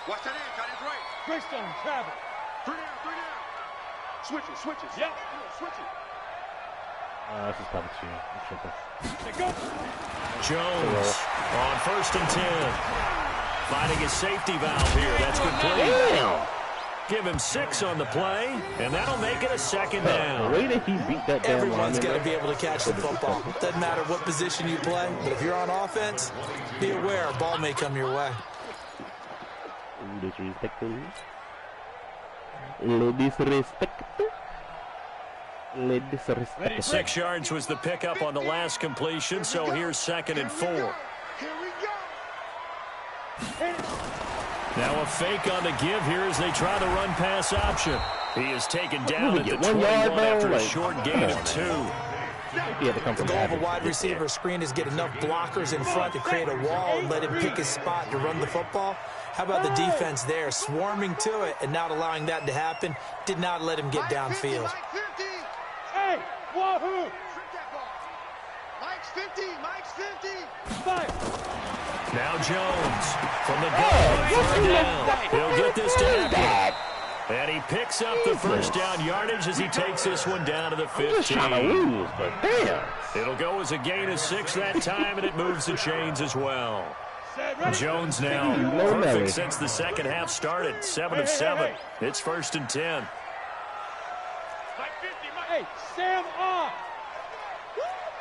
Watch that in, tight end's right. Greystone, travel. 3 down. Switches. Yep. Switch it. This is probably cheating. I'm tripping. Let's go. Jones on 1st and 10. Finding his safety valve here. That's complete. Damn. Give him 6 on the play, and that'll make it a second The down. way that he beat that damn Everyone's got to lineman, be able to catch the football. Doesn't matter what position you play, but if you're on offense, be aware a ball may come your way. Disrespectful. Disrespectful. 6 yards was the pickup on the last completion, so here's 2nd and 4. Here we go. Now a fake on the give here as they try the run-pass option. He is taken down at the 21 after a short gain of 2. The goal of a wide receiver screen is get enough blockers in front to create a wall and let him pick his spot to run the football. How about the defense there, swarming to it and not allowing that to happen? Did not let him get downfield. Mike 50. Hey, wahoo. Trick that ball. Mike's 50, Mike's 50. Fire. Now Jones from the gun, 3rd down. He'll get this to happen. And he picks up the first down yardage as he takes this one down to the 15. But damn. It'll go as a gain of 6 that time, and it moves the chains as well. Jones now perfect since the second half started. 7 of 7. It's 1st and 10. Mike 50, Mike. Hey, Sam off.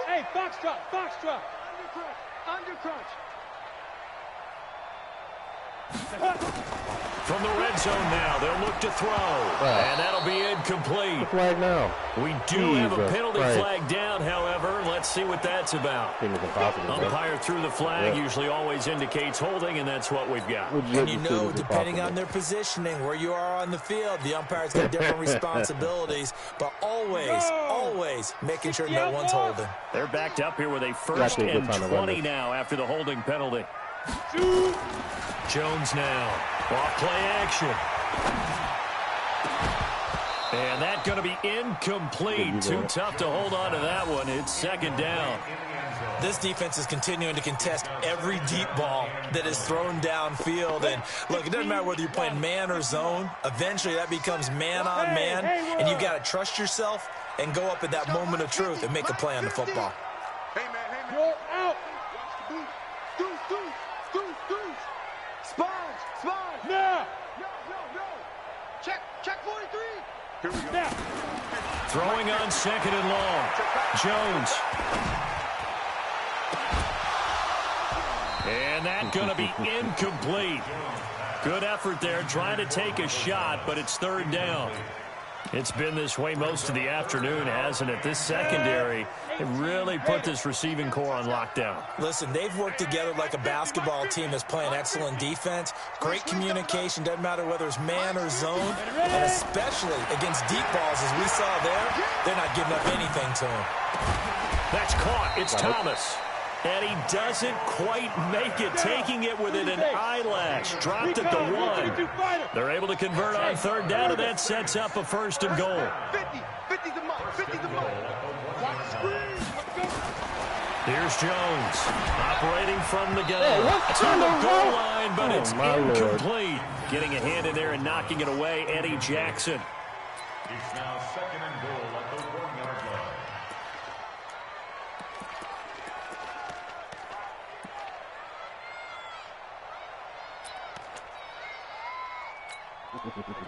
Hey, foxtrot. Under crunch. From the red zone now, they'll look to throw. And that'll be incomplete. The flag now. We do have a penalty flag down, however. Let's see what that's about. Umpire threw the flag, usually always indicates holding, and that's what we've got. And you know, depending on their positioning, where you are on the field, the umpire's got different responsibilities, but always making sure no one's holding. They're backed up here with a 1st and 20 now after the holding penalty. Jones now. Off play action. And that's going to be incomplete. Too tough to hold on to that one. It's 2nd down. This defense is continuing to contest every deep ball that is thrown downfield. And, look, it doesn't matter whether you're playing man or zone. Eventually that becomes man on man. And you've got to trust yourself and go up at that moment of truth and make a play on the football. Hey, man. You're out. Sponge. No. Check 43. Here we go. Now. Throwing on 2nd and long. Jones. And that's going to be incomplete. Good effort there, trying to take a shot, but it's 3rd down. It's been this way most of the afternoon, hasn't it? This secondary, it really put this receiving core on lockdown. Listen, they've worked together like a basketball team that's playing excellent defense. Great communication, doesn't matter whether it's man or zone, and especially against deep balls, as we saw there, they're not giving up anything to him. That's caught. It's Thomas. And he doesn't quite make it, taking it within an eyelash. Dropped at the 1. They're able to convert on 3rd down, and that sets up a 1st and goal. 50's the mark. Watch the screen. Here's Jones, operating from the gun. To the goal line, but it's incomplete. Getting a hand in there and knocking it away, Eddie Jackson. It's now 2nd and goal at the 1-yard line.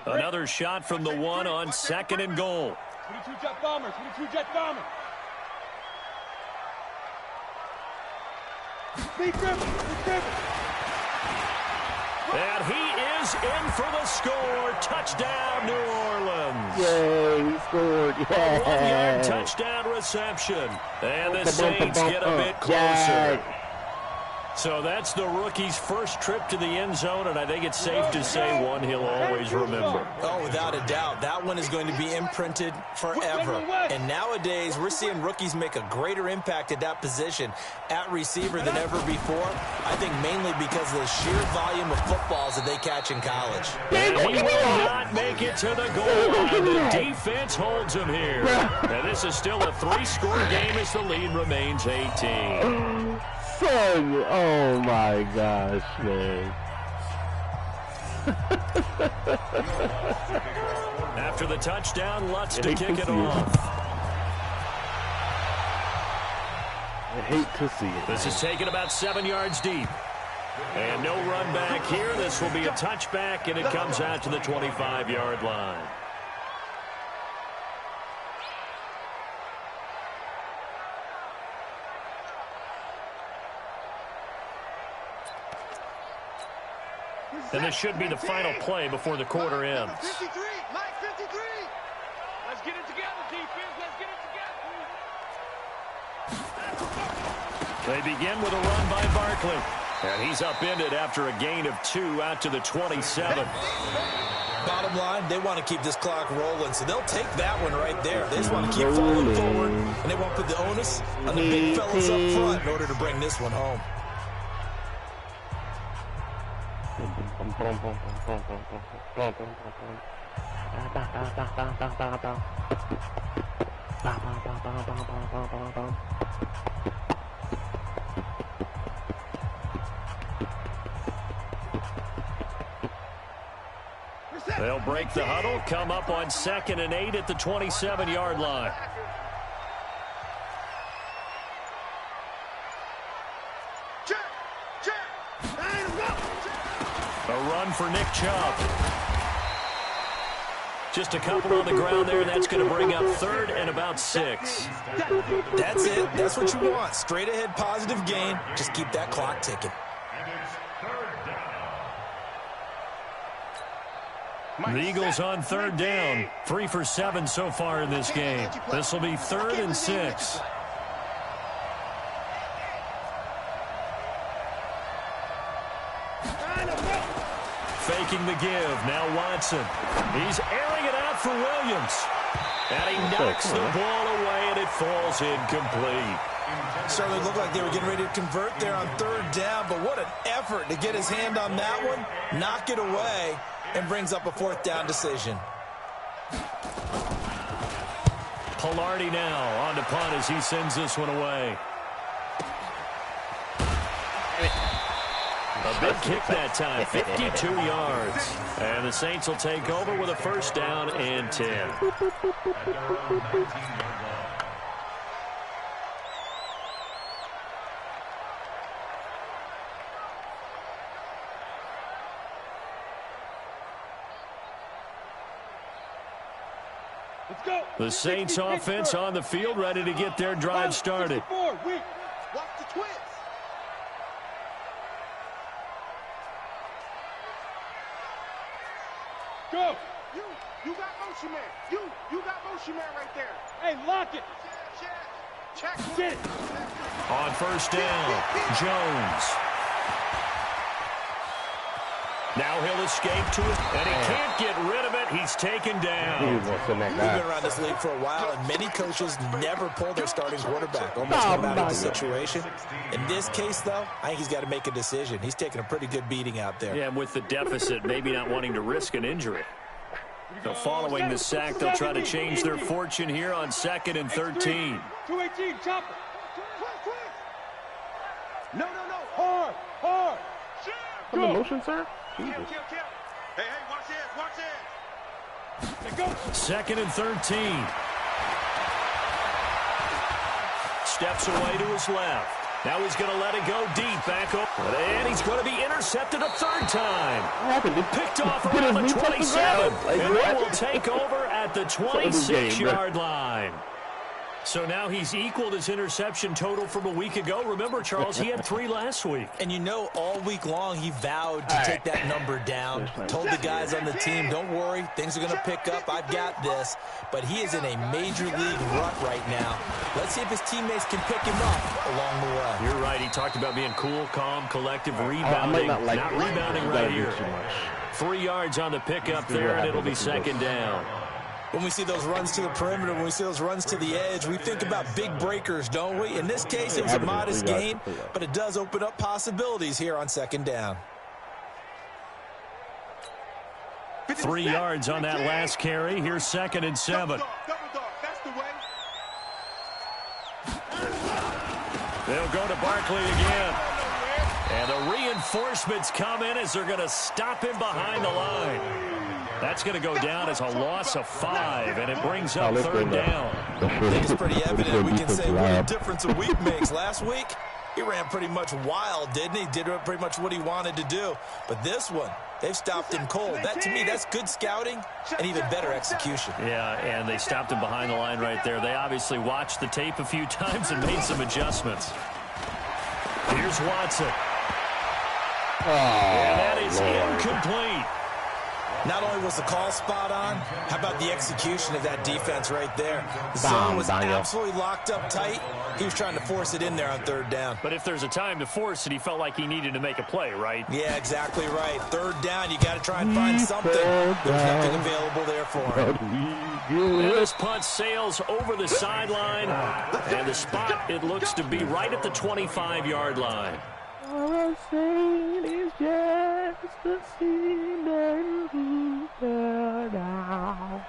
Another shot from the 1 on 2nd and goal. 22 jet bombers. And he is in for the score. Touchdown, New Orleans. Yay, he scored. A 1-yard touchdown reception. And the Saints get a bit closer. So that's the rookie's first trip to the end zone, and I think it's safe to say one he'll always remember. Oh, without a doubt. That one is going to be imprinted forever. And nowadays, we're seeing rookies make a greater impact at that position at receiver than ever before. I think mainly because of the sheer volume of footballs that they catch in college. And he will not make it to the goal line. The defense holds him here. Now, this is still a 3-score game as the lead remains 18. Son, oh my gosh, man. After the touchdown, Lutz to kick it off. I hate to see it. This is taken about 7 yards deep. And no run back here. This will be a touchback, and it comes out to the 25-yard line. And this should be the final play before the quarter ends. 53, Mike 53. Let's get it together, defense. Let's get it together. They begin with a run by Barkley. And he's upended after a gain of 2 out to the 27. Bottom line, they want to keep this clock rolling, so they'll take that one right there. They just want to keep falling forward, and they won't put the onus on the big fellas up front in order to bring this one home. They'll break the huddle, come up on 2nd and 8 at the 27-yard line. A run for Nick Chubb. Just a couple on the ground there. That's going to bring up 3rd and about 6. That's it. That's what you want. Straight ahead positive gain. Just keep that clock ticking. And it's 3rd down. The Eagles on third down. 3 for 7 so far in this game. This will be 3rd and 6. Faking the give. Now Watson. He's airing it out for Williams. And he knocks the ball away, and it falls incomplete. Certainly looked like they were getting ready to convert there on third down, but what an effort to get his hand on that one, knock it away, and brings up a 4th down decision. Pilardi now on to punt as he sends this one away. A big kick that time, 52 yards. And the Saints will take over with a 1st down and 10. Let's go. The Saints offense on the field, ready to get their drive started. Watch the twins. Go. You got motion man. You got motion man right there. Hey, lock it. Check. Get it. On 1st down, Jones. Now he'll escape to it, and he can't get rid of it. He's taken down. We've been around this league for a while, and many coaches never pull their starting quarterback, almost come out of the situation. In this case, though, I think he's got to make a decision. He's taking a pretty good beating out there. Yeah, with the deficit, maybe not wanting to risk an injury. So following the sack, they'll try to change their fortune here on 2nd and 13. 218, chopper. No. Hard. On the motion, sir? Jesus. Hey, watch it. Go. 2nd and 13. Steps away to his left. Now he's going to let it go deep back over. And he's going to be intercepted a 3rd time. Picked off around the 27. And they will take over at the 26-yard line. So now he's equaled his interception total from a week ago. Remember, Charles, he had 3 last week. And you know, all week long he vowed to take that number down. Told the guys on the team, don't worry, things are going to pick up. I've got this. But he is in a major league rut right now. Let's see if his teammates can pick him up along the way. You're right. He talked about being cool, calm, collective, rebounding. Not rebounding right here. 3 yards on the pickup there, and it'll be 2nd down. When we see those runs to the perimeter, when we see those runs to the edge, we think about big breakers, don't we? In this case, it was a modest gain, but it does open up possibilities here on 2nd down. 3 yards on that last carry. Here's 2nd and 7. Double dog. That's the way. They'll go to Barkley again. And the reinforcements come in as they're going to stop him behind the line. That's going to go down as a loss of 5, and it brings up 3rd down. I think it's pretty evident. We can say what a difference a week makes. Last week, he ran pretty much wild, didn't he? Did pretty much what he wanted to do. But this one, they've stopped him cold. That, to me, that's good scouting and even better execution. Yeah, and they stopped him behind the line right there. They obviously watched the tape a few times and made some adjustments. Here's Watson. And that is incomplete. Not only was the call spot on, how about the execution of that defense right there? The zone was absolutely locked up tight. He was trying to force it in there on 3rd down. But if there's a time to force it, he felt like he needed to make a play, right? Yeah, exactly right. 3rd down, you got to try and find something. There's nothing available there for him. And this punt sails over the sideline, and the spot, it looks to be right at the 25-yard line. All I'm saying is just a now.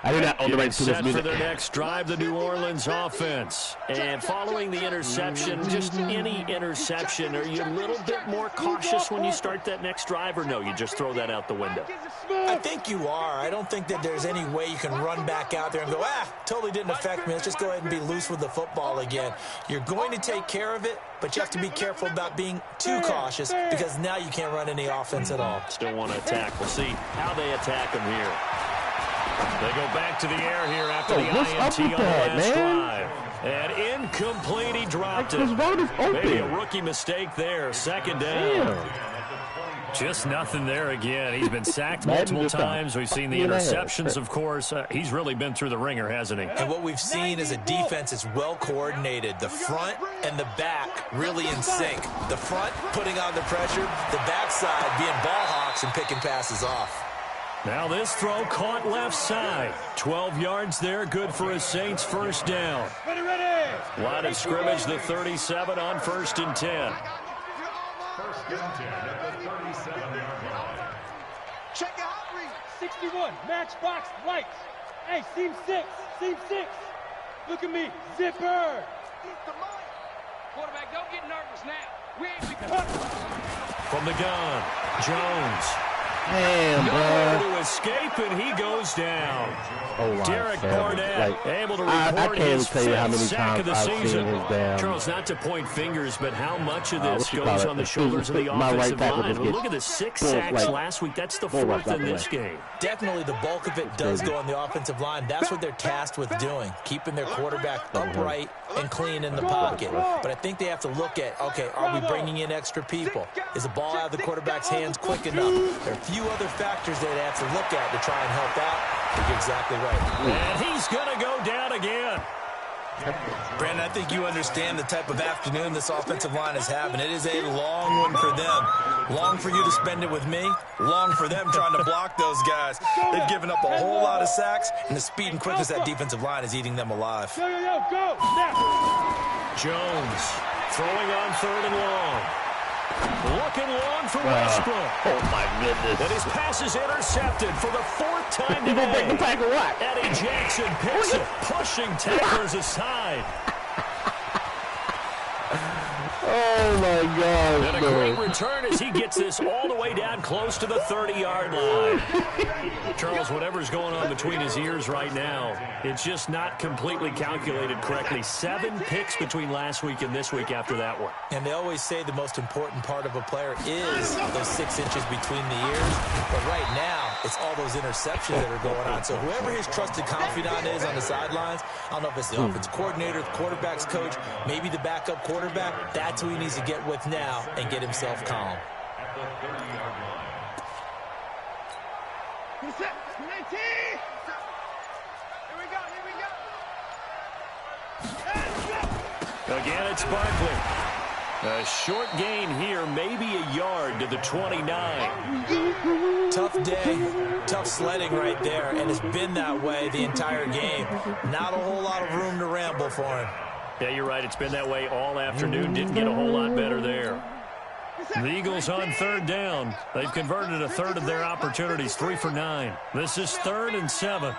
I did not on the right to this music. For their next drive, the New Orleans offense. And following the interception, just any interception, are you a little bit more cautious when you start that next drive, or no, you just throw that out the window? I think you are. I don't think that there's any way you can run back out there and go, totally didn't affect me. Let's just go ahead and be loose with the football again. You're going to take care of it, but you have to be careful about being too cautious because now you can't run any offense at all. Still want to attack. We'll see how they attack him here. They go back to the air here after the INT on the last drive. And incomplete, he dropped it. His road is open. Maybe a rookie mistake there. 2nd down. Just nothing there again. He's been sacked multiple times. We've seen the interceptions, of course. He's really been through the ringer, hasn't he? And what we've seen is a defense is well coordinated. The front and the back really in sync. The front putting on the pressure, the backside being ball hawks and picking passes off. Now this throw caught left side. 12 yards there, good for a Saints first down. Line of scrimmage, the 37 on 1st and 10. 1st and 10 at the 37-yard line. Check your hot read. 61, matchbox, lights. Hey, seam 6, seam 6. Look at me, zipper. Quarterback, don't get nervous now. We ain't From the gun, Jones. Damn, bro. To escape, and he goes down. Derek Barnett able to record his fifth sack of the season. Charles, not to point fingers, but how much of this goes on the shoulders of the offensive line? Look at the 6 sacks last week. That's the 4th in this game. Definitely the bulk of it does go on the offensive line. That's what they're tasked with doing, keeping their quarterback upright and clean in the pocket. But I think they have to look at, okay, are we bringing in extra people? Is the ball out of the quarterback's hands quick enough? There are a few other factors they'd have to look at to try and help out. You're exactly right. And he's going to go down again. Brandon, I think you understand the type of afternoon this offensive line is having. It is a long one for them. Long for you to spend it with me. Long for them trying to block those guys. They've given up a whole lot of sacks, and the speed and quickness of that defensive line is eating them alive. Go. Jones throwing on 3rd and long. Looking long for Westbrook. Oh, my goodness. And his pass is intercepted for the 4th time today. Eddie Jackson picks it, pushing tacklers aside. Oh, my God. And a great return as he gets this all the way down close to the 30-yard line. Charles, whatever's going on between his ears right now, it's just not completely calculated correctly. 7 picks between last week and this week after that one. And they always say the most important part of a player is those 6 inches between the ears. But right now, it's all those interceptions that are going on. So whoever his trusted confidant is on the sidelines, I don't know if it's the offensive coordinator, the quarterback's coach, maybe the backup quarterback, that's who he needs to get with now and get himself calm. At the 30-yard line. Here we go. Again, it's Barkley. A short gain here, maybe a yard to the 29. Tough day, tough sledding right there, and it's been that way the entire game. Not a whole lot of room to ramble for him. Yeah, you're right. It's been that way all afternoon. Didn't get a whole lot better there. The Eagles on 3rd down. They've converted a 1/3 of their opportunities, 3 for 9. This is 3rd and 7.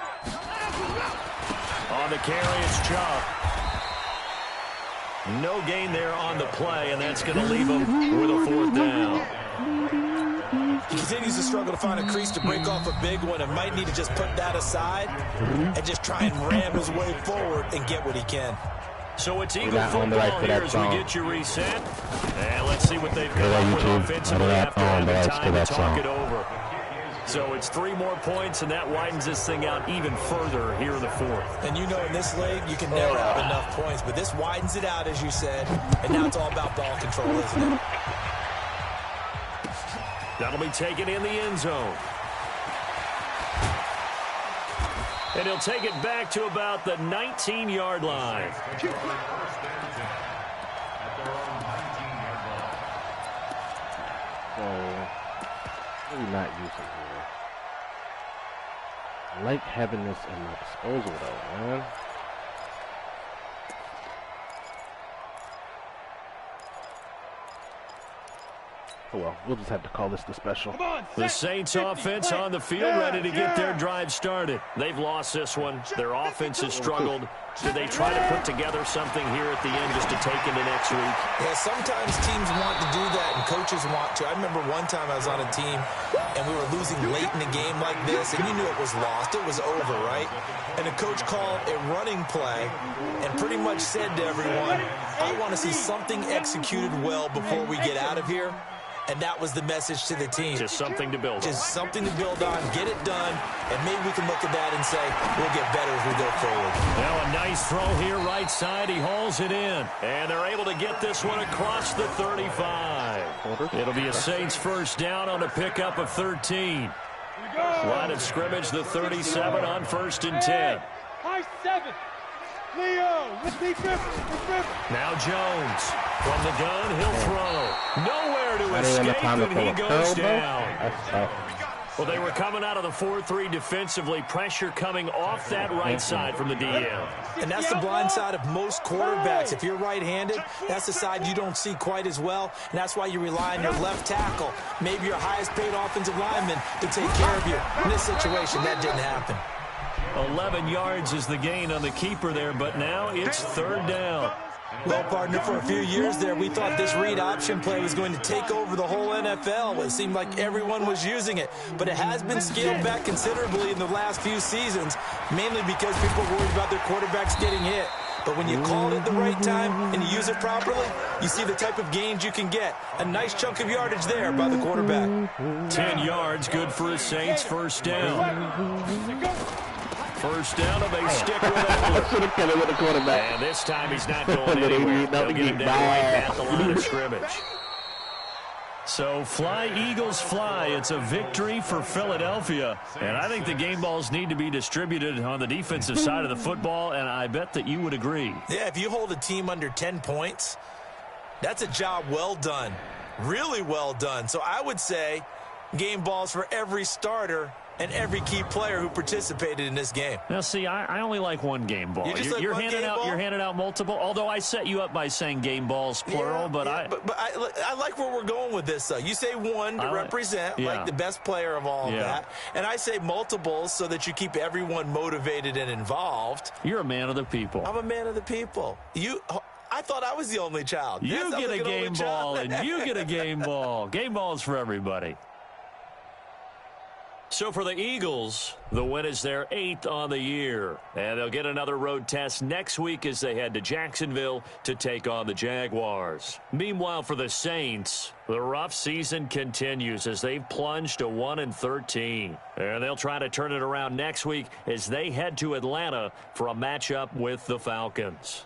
On the carry, it's Chubb. No gain there on the play, and that's going to leave him with a 4th down. He continues to struggle to find a crease to break off a big one and might need to just put that aside and just try and ram his way forward and get what he can. So it's Eagle football here as we get you reset. And let's see what they've come up with offensively after having time to talk it over. So it's 3 more points, and that widens this thing out even further here in the 4th. And you know in this league, you can never have enough points, but this widens it out, as you said, and now it's all about ball control, isn't it? That'll be taken in the end zone. And he'll take it back to about the 19-yard line. So, maybe not use it here. I like having this in my disposal, though, man. Oh, well, we'll just have to call this the special. The Saints offense on the field, ready to get their drive started. They've lost this one. Their offense has struggled. Do they try to put together something here at the end just to take into next week? Yeah, sometimes teams want to do that and coaches want to. I remember one time I was on a team and we were losing late in a game like this, and you knew it was lost. It was over, right? And the coach called a running play and pretty much said to everyone, I want to see something executed well before we get out of here. And that was the message to the team. Just something to build on. Just something to build on, get it done, and maybe we can look at that and say we'll get better as we go forward. Now a nice throw here right side. He hauls it in. And they're able to get this one across the 35. It'll be a Saints first down on a pickup of 13. Line of scrimmage, the 37 on 1st and 10. High 7. Leo, now Jones from the gun, he'll throw. Nowhere to escape, and he goes down. Well, they were coming out of the 4-3 defensively. Pressure coming off that right side from the DM. And that's the blind side of most quarterbacks. If you're right-handed, that's the side you don't see quite as well, and that's why you rely on your left tackle, maybe your highest-paid offensive lineman, to take care of you. In this situation, that didn't happen. 11 yards is the gain on the keeper there, but now it's 3rd down. Well, partner, for a few years there, we thought this read option play was going to take over the whole NFL. It seemed like everyone was using it, but it has been scaled back considerably in the last few seasons, mainly because people are worried about their quarterbacks getting hit. But when you call it at the right time and you use it properly, you see the type of gains you can get. A nice chunk of yardage there by the quarterback. 10 yards, good for a Saints first down. First down, and they stick with it. And this time he's not going anywhere. They'll get him down right at the line of scrimmage. So fly, Eagles, fly. It's a victory for Philadelphia. And I think the game balls need to be distributed on the defensive side of the football, and I bet that you would agree. Yeah, if you hold a team under 10 points, that's a job well done. Really well done. So I would say game balls for every starter and every key player who participated in this game. Now, see, I only like one game ball. You're handing out multiple. Although I set you up by saying game balls plural, but I like where we're going with this. Though you say one to represent like the best player of all of that, and I say multiples so that you keep everyone motivated and involved. You're a man of the people. I'm a man of the people. I thought I was the only child. You get a game ball, and you get a game ball. Game balls for everybody. So for the Eagles, the win is their 8th on the year. And they'll get another road test next week as they head to Jacksonville to take on the Jaguars. Meanwhile, for the Saints, the rough season continues as they've plunged to 1-13. And they'll try to turn it around next week as they head to Atlanta for a matchup with the Falcons.